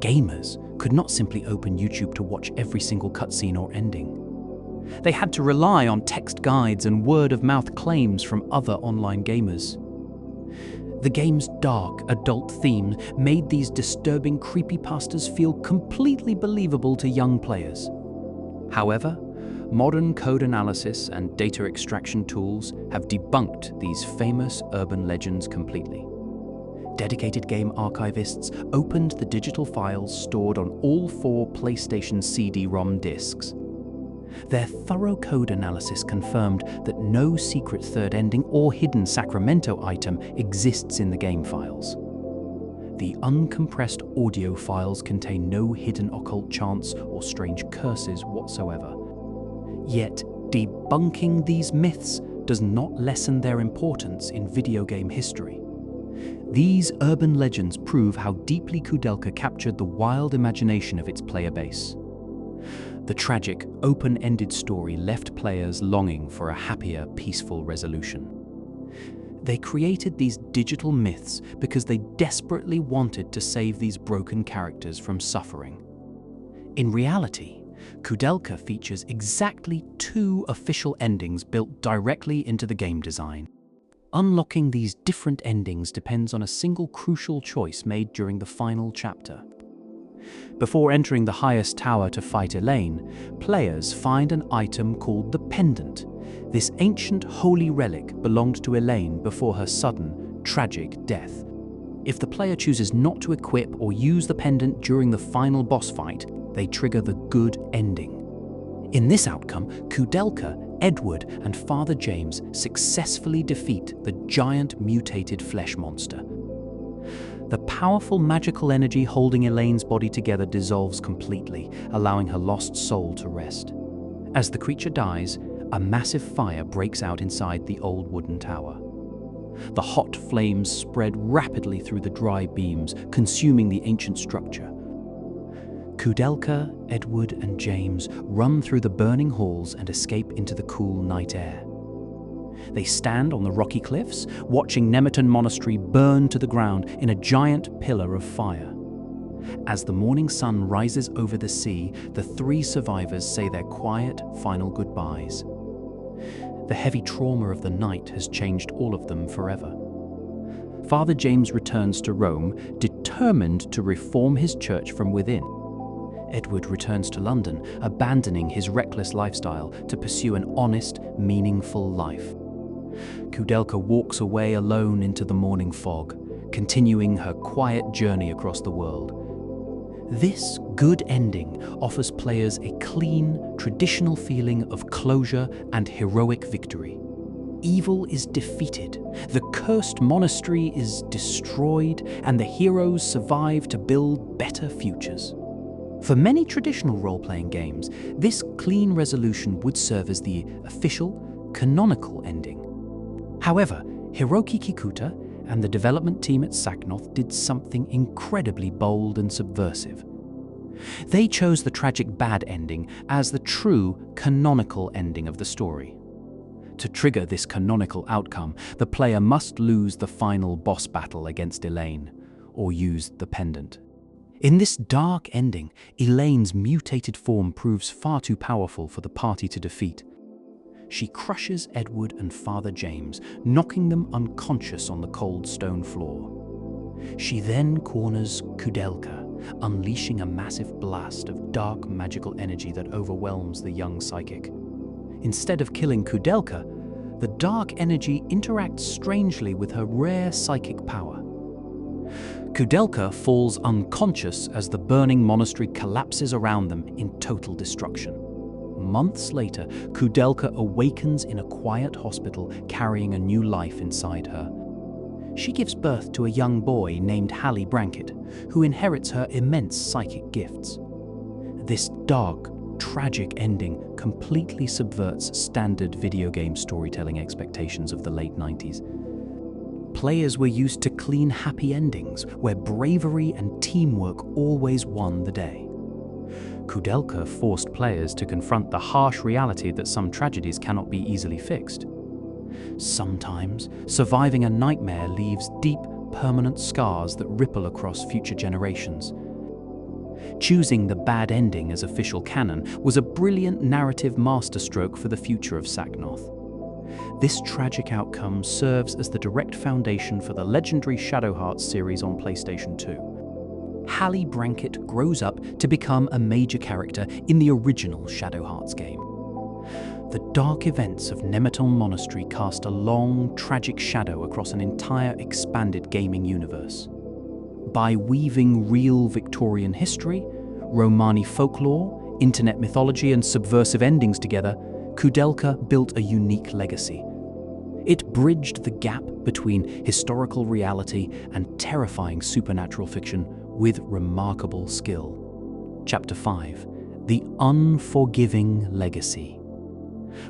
Gamers could not simply open YouTube to watch every single cutscene or ending. They had to rely on text guides and word-of-mouth claims from other online gamers. The game's dark, adult theme made these disturbing creepypastas feel completely believable to young players. However, modern code analysis and data extraction tools have debunked these famous urban legends completely. Dedicated game archivists opened the digital files stored on all 4 PlayStation CD-ROM discs. Their thorough code analysis confirmed that no secret third ending or hidden Sacramento item exists in the game files. The uncompressed audio files contain no hidden occult chants or strange curses whatsoever. Yet, debunking these myths does not lessen their importance in video game history. These urban legends prove how deeply Koudelka captured the wild imagination of its player base. The tragic, open-ended story left players longing for a happier, peaceful resolution. They created these digital myths because they desperately wanted to save these broken characters from suffering. In reality, Koudelka features exactly 2 official endings built directly into the game design. Unlocking these different endings depends on a single crucial choice made during the final chapter. Before entering the highest tower to fight Elaine, players find an item called the Pendant. This ancient holy relic belonged to Elaine before her sudden, tragic death. If the player chooses not to equip or use the pendant during the final boss fight, they trigger the good ending. In this outcome, Koudelka, Edward, and Father James successfully defeat the giant mutated flesh monster. The powerful magical energy holding Elaine's body together dissolves completely, allowing her lost soul to rest. As the creature dies, a massive fire breaks out inside the old wooden tower. The hot flames spread rapidly through the dry beams, consuming the ancient structure. Koudelka, Edward, and James run through the burning halls and escape into the cool night air. They stand on the rocky cliffs, watching Nemeton Monastery burn to the ground in a giant pillar of fire. As the morning sun rises over the sea, the three survivors say their quiet, final goodbyes. The heavy trauma of the night has changed all of them forever. Father James returns to Rome, determined to reform his church from within. Edward returns to London, abandoning his reckless lifestyle to pursue an honest, meaningful life. Koudelka walks away alone into the morning fog, continuing her quiet journey across the world. This good ending offers players a clean, traditional feeling of closure and heroic victory. Evil is defeated, the cursed monastery is destroyed, and the heroes survive to build better futures. For many traditional role-playing games, this clean resolution would serve as the official, canonical ending. However, Hiroki Kikuta and the development team at Saknoth did something incredibly bold and subversive. They chose the tragic bad ending as the true, canonical ending of the story. To trigger this canonical outcome, the player must lose the final boss battle against Elaine, or use the pendant. In this dark ending, Elaine's mutated form proves far too powerful for the party to defeat. She crushes Edward and Father James, knocking them unconscious on the cold stone floor. She then corners Koudelka, unleashing a massive blast of dark magical energy that overwhelms the young psychic. Instead of killing Koudelka, the dark energy interacts strangely with her rare psychic power. Koudelka falls unconscious as the burning monastery collapses around them in total destruction. Months later, Koudelka awakens in a quiet hospital, carrying a new life inside her. She gives birth to a young boy named Hallie Brankett, who inherits her immense psychic gifts. This dark, tragic ending completely subverts standard video game storytelling expectations of the late 90s. Players were used to clean, happy endings, where bravery and teamwork always won the day. Koudelka forced players to confront the harsh reality that some tragedies cannot be easily fixed. Sometimes, surviving a nightmare leaves deep, permanent scars that ripple across future generations. Choosing the bad ending as official canon was a brilliant narrative masterstroke for the future of Saknoth. This tragic outcome serves as the direct foundation for the legendary Shadow Hearts series on PlayStation 2. Hallie Brankett grows up to become a major character in the original Shadow Hearts game. The dark events of Nemeton Monastery cast a long, tragic shadow across an entire expanded gaming universe. By weaving real Victorian history, Romani folklore, internet mythology, and subversive endings together, Koudelka built a unique legacy. It bridged the gap between historical reality and terrifying supernatural fiction with remarkable skill. Chapter 5: The Unforgiving Legacy.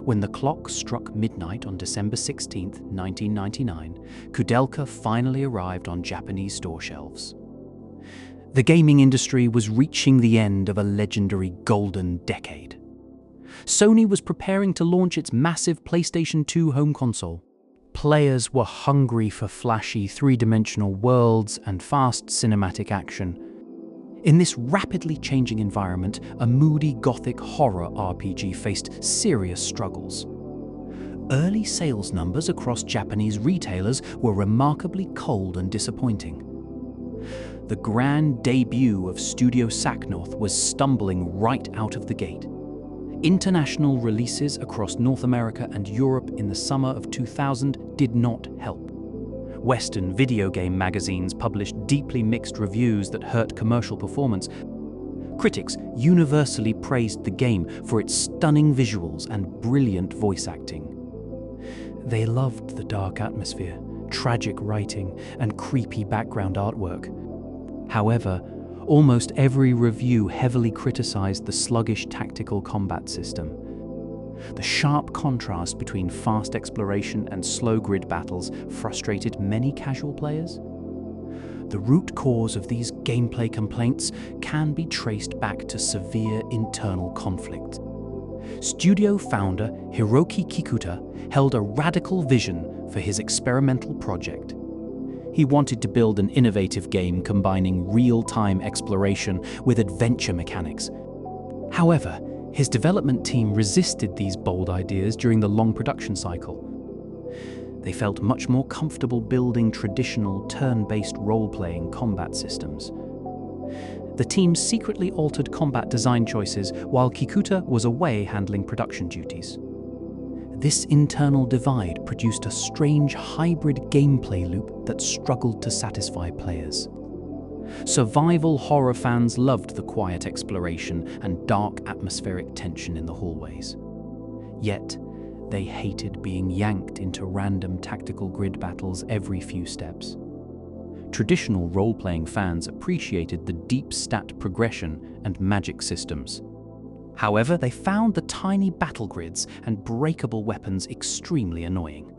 When the clock struck midnight on December 16, 1999, Koudelka finally arrived on Japanese store shelves. The gaming industry was reaching the end of a legendary golden decade. Sony was preparing to launch its massive PlayStation 2 home console. Players were hungry for flashy three-dimensional worlds and fast cinematic action. In this rapidly changing environment, a moody gothic horror RPG faced serious struggles. Early sales numbers across Japanese retailers were remarkably cold and disappointing. The grand debut of Studio Sacknoth was stumbling right out of the gate. International releases across North America and Europe in the summer of 2000 did not help. Western video game magazines published deeply mixed reviews that hurt commercial performance. Critics universally praised the game for its stunning visuals and brilliant voice acting. They loved the dark atmosphere, tragic writing, and creepy background artwork. However, almost every review heavily criticized the sluggish tactical combat system. The sharp contrast between fast exploration and slow grid battles frustrated many casual players. The root cause of these gameplay complaints can be traced back to severe internal conflict. Studio founder Hiroki Kikuta held a radical vision for his experimental project. He wanted to build an innovative game combining real-time exploration with adventure mechanics. However, his development team resisted these bold ideas during the long production cycle. They felt much more comfortable building traditional turn-based role-playing combat systems. The team secretly altered combat design choices while Kikuta was away handling production duties. This internal divide produced a strange hybrid gameplay loop that struggled to satisfy players. Survival horror fans loved the quiet exploration and dark atmospheric tension in the hallways. Yet, they hated being yanked into random tactical grid battles every few steps. Traditional role-playing fans appreciated the deep stat progression and magic systems. However, they found the tiny battle grids and breakable weapons extremely annoying.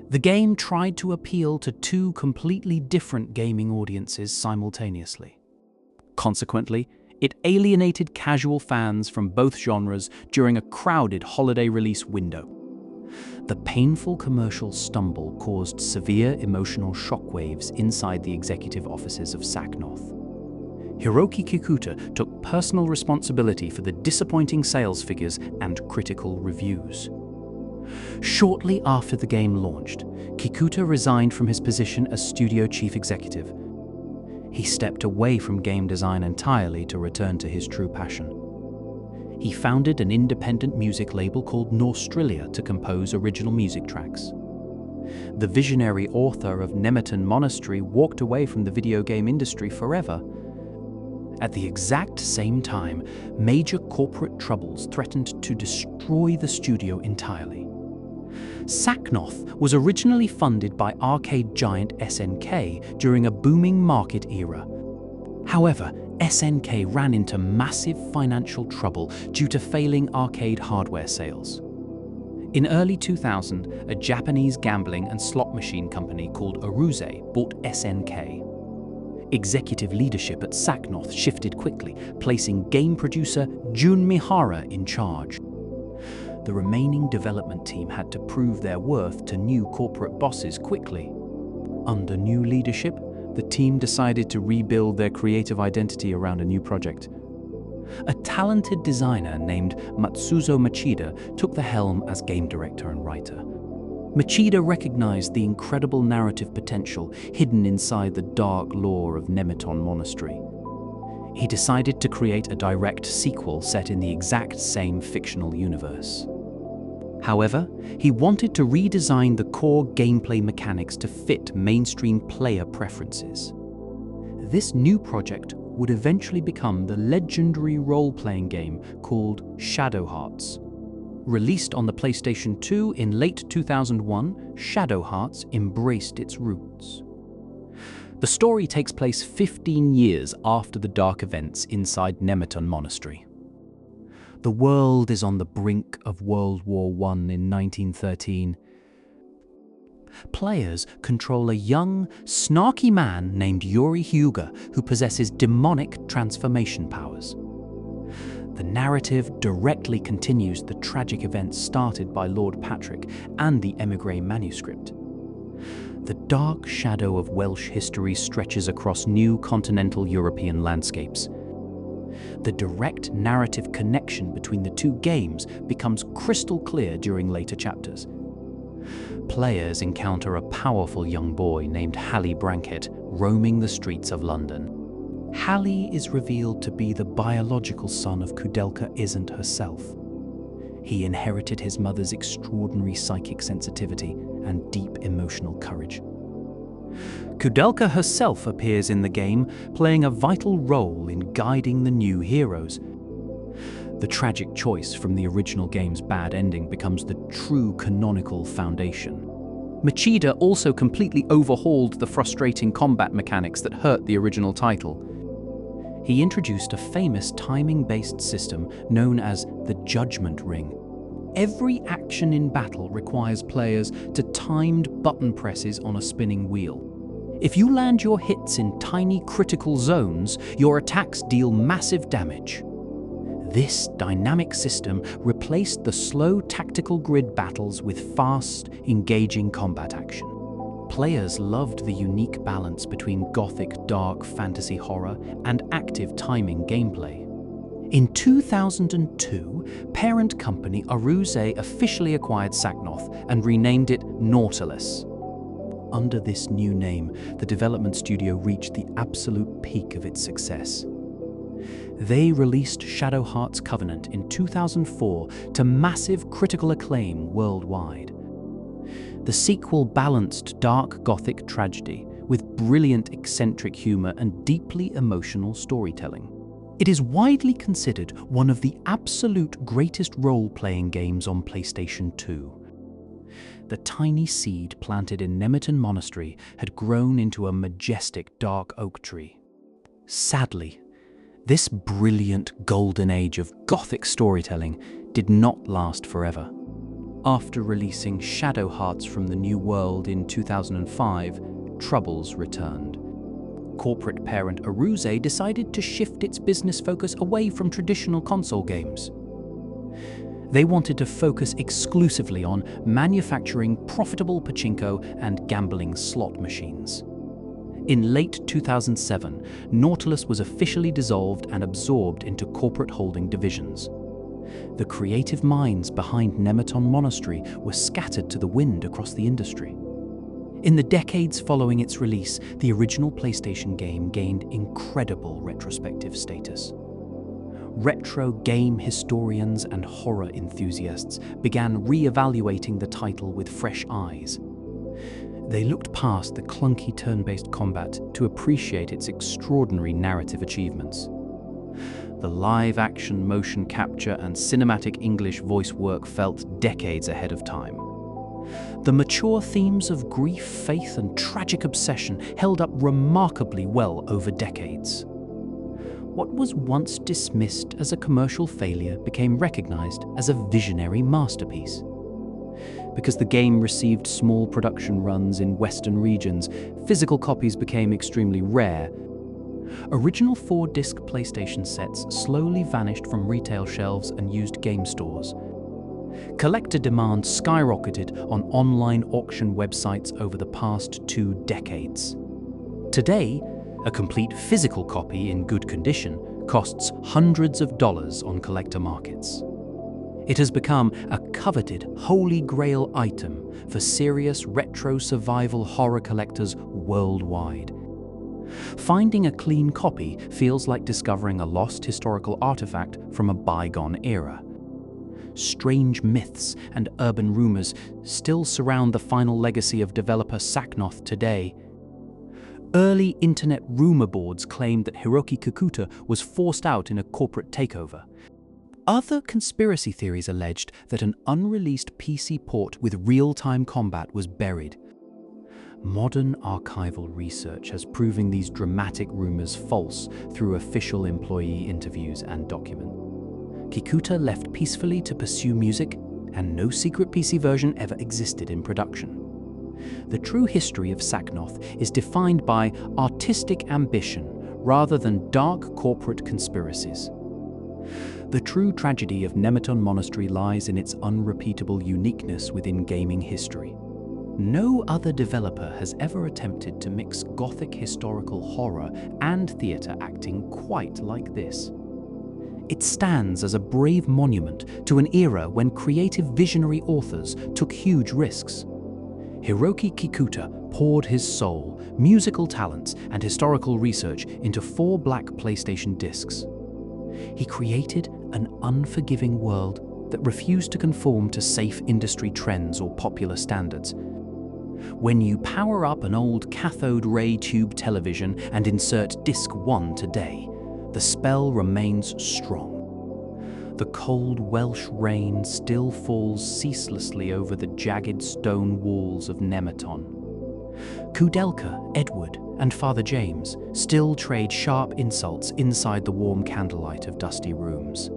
The game tried to appeal to two completely different gaming audiences simultaneously. Consequently, it alienated casual fans from both genres during a crowded holiday release window. The painful commercial stumble caused severe emotional shockwaves inside the executive offices of Sacknoth. Hiroki Kikuta took personal responsibility for the disappointing sales figures and critical reviews. Shortly after the game launched, Kikuta resigned from his position as studio chief executive. He stepped away from game design entirely to return to his true passion. He founded an independent music label called Norstrilia to compose original music tracks. The visionary author of Nemeton Monastery walked away from the video game industry forever. At the exact same time, major corporate troubles threatened to destroy the studio entirely. Sacknoth was originally funded by arcade giant SNK during a booming market era. However, SNK ran into massive financial trouble due to failing arcade hardware sales. In early 2000, a Japanese gambling and slot machine company called Aruze bought SNK. Executive leadership at Sacknoth shifted quickly, placing game producer Jun Mihara in charge. The remaining development team had to prove their worth to new corporate bosses quickly. Under new leadership, the team decided to rebuild their creative identity around a new project. A talented designer named Matsuzo Machida took the helm as game director and writer. Machida recognized the incredible narrative potential hidden inside the dark lore of Nemeton Monastery. He decided to create a direct sequel set in the exact same fictional universe. However, he wanted to redesign the core gameplay mechanics to fit mainstream player preferences. This new project would eventually become the legendary role-playing game called Shadow Hearts. Released on the PlayStation 2 in late 2001, Shadow Hearts embraced its roots. The story takes place 15 years after the dark events inside Nemeton Monastery. The world is on the brink of World War I in 1913. Players control a young, snarky man named Yuri Hyuga who possesses demonic transformation powers. The narrative directly continues the tragic events started by Lord Patrick and the Emigre manuscript. The dark shadow of Welsh history stretches across new continental European landscapes. The direct narrative connection between the two games becomes crystal clear during later chapters. Players encounter a powerful young boy named Hallie Brankett, roaming the streets of London. Hallie is revealed to be the biological son of Koudelka Iasant herself. He inherited his mother's extraordinary psychic sensitivity and deep emotional courage. Koudelka herself appears in the game, playing a vital role in guiding the new heroes. The tragic choice from the original game's bad ending becomes the true canonical foundation. Machida also completely overhauled the frustrating combat mechanics that hurt the original title. He introduced a famous timing-based system known as the Judgment Ring. Every action in battle requires players to timed button presses on a spinning wheel. If you land your hits in tiny critical zones, your attacks deal massive damage. This dynamic system replaced the slow tactical grid battles with fast, engaging combat action. Players loved the unique balance between gothic, dark fantasy horror and active timing gameplay. In 2002, parent company Aruze officially acquired Saknoth and renamed it Nautilus. Under this new name, the development studio reached the absolute peak of its success. They released Shadow Heart's Covenant in 2004 to massive critical acclaim worldwide. The sequel balanced dark gothic tragedy with brilliant eccentric humor and deeply emotional storytelling. It is widely considered one of the absolute greatest role-playing games on PlayStation 2. The tiny seed planted in Nemeton Monastery had grown into a majestic dark oak tree. Sadly, this brilliant golden age of gothic storytelling did not last forever. After releasing Shadow Hearts from the New World in 2005, troubles returned. Corporate parent Aruze decided to shift its business focus away from traditional console games. They wanted to focus exclusively on manufacturing profitable pachinko and gambling slot machines. In late 2007, Nautilus was officially dissolved and absorbed into corporate holding divisions. The creative minds behind Nemeton Monastery were scattered to the wind across the industry. In the decades following its release, the original PlayStation game gained incredible retrospective status. Retro game historians and horror enthusiasts began re-evaluating the title with fresh eyes. They looked past the clunky turn-based combat to appreciate its extraordinary narrative achievements. The live-action motion capture and cinematic English voice work felt decades ahead of time. The mature themes of grief, faith, and tragic obsession held up remarkably well over decades. What was once dismissed as a commercial failure became recognized as a visionary masterpiece. Because the game received small production runs in Western regions, physical copies became extremely rare. Original 4-disc PlayStation sets slowly vanished from retail shelves and used game stores. Collector demand skyrocketed on online auction websites over the past 2 decades. Today, a complete physical copy in good condition costs hundreds of dollars on collector markets. It has become a coveted holy grail item for serious retro survival horror collectors worldwide. Finding a clean copy feels like discovering a lost historical artifact from a bygone era. Strange myths and urban rumors still surround the final legacy of developer Saknoth today. Early internet rumor boards claimed that Hiroki Kikuta was forced out in a corporate takeover. Other conspiracy theories alleged that an unreleased PC port with real-time combat was buried. Modern archival research has proven these dramatic rumors false through official employee interviews and documents. Kikuta left peacefully to pursue music, and no secret PC version ever existed in production. The true history of Saknoth is defined by artistic ambition rather than dark corporate conspiracies. The true tragedy of Nemeton Monastery lies in its unrepeatable uniqueness within gaming history. No other developer has ever attempted to mix gothic historical horror and theatre acting quite like this. It stands as a brave monument to an era when creative visionary authors took huge risks. Hiroki Kikuta poured his soul, musical talents, and historical research into 4 black PlayStation discs. He created an unforgiving world that refused to conform to safe industry trends or popular standards. When you power up an old cathode ray tube television and insert disc 1 today, the spell remains strong. The cold Welsh rain still falls ceaselessly over the jagged stone walls of Nemeton. Koudelka, Edward, and Father James still trade sharp insults inside the warm candlelight of dusty rooms.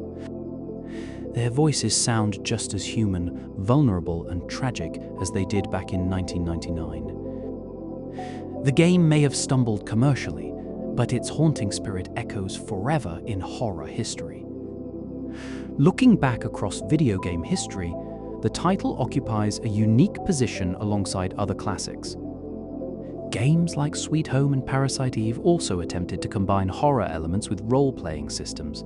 Their voices sound just as human, vulnerable, and tragic as they did back in 1999. The game may have stumbled commercially, but its haunting spirit echoes forever in horror history. Looking back across video game history, the title occupies a unique position alongside other classics. Games like Sweet Home and Parasite Eve also attempted to combine horror elements with role-playing systems.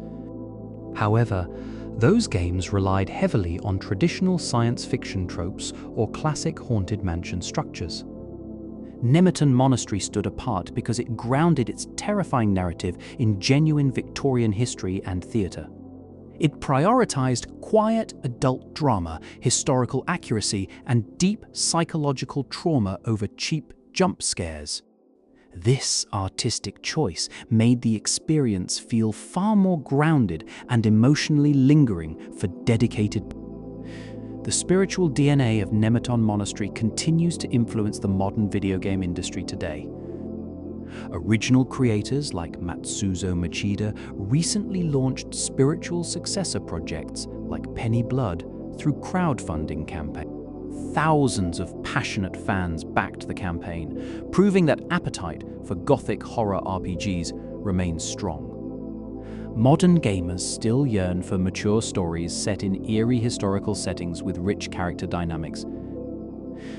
However, those games relied heavily on traditional science fiction tropes or classic haunted mansion structures. Nemeton Monastery stood apart because it grounded its terrifying narrative in genuine Victorian history and theatre. It prioritized quiet adult drama, historical accuracy, and deep psychological trauma over cheap jump scares. This artistic choice made the experience feel far more grounded and emotionally lingering for dedicated. The spiritual DNA of Nemeton Monastery continues to influence the modern video game industry today. Original creators like Matsuzo Machida recently launched spiritual successor projects like Penny Blood through crowdfunding campaigns. Thousands of passionate fans backed the campaign, proving that appetite for gothic horror RPGs remains strong. Modern gamers still yearn for mature stories set in eerie historical settings with rich character dynamics.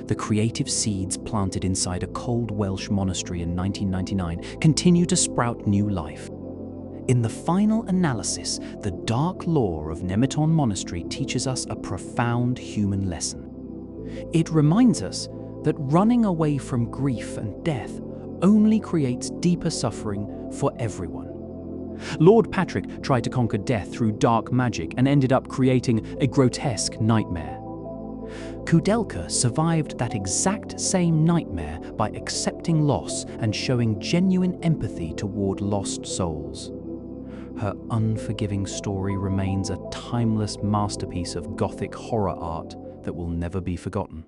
The creative seeds planted inside a cold Welsh monastery in 1999 continue to sprout new life. In the final analysis, the dark lore of Nemeton Monastery teaches us a profound human lesson. It reminds us that running away from grief and death only creates deeper suffering for everyone. Lord Patrick tried to conquer death through dark magic and ended up creating a grotesque nightmare. Koudelka survived that exact same nightmare by accepting loss and showing genuine empathy toward lost souls. Her unforgiving story remains a timeless masterpiece of gothic horror art that will never be forgotten.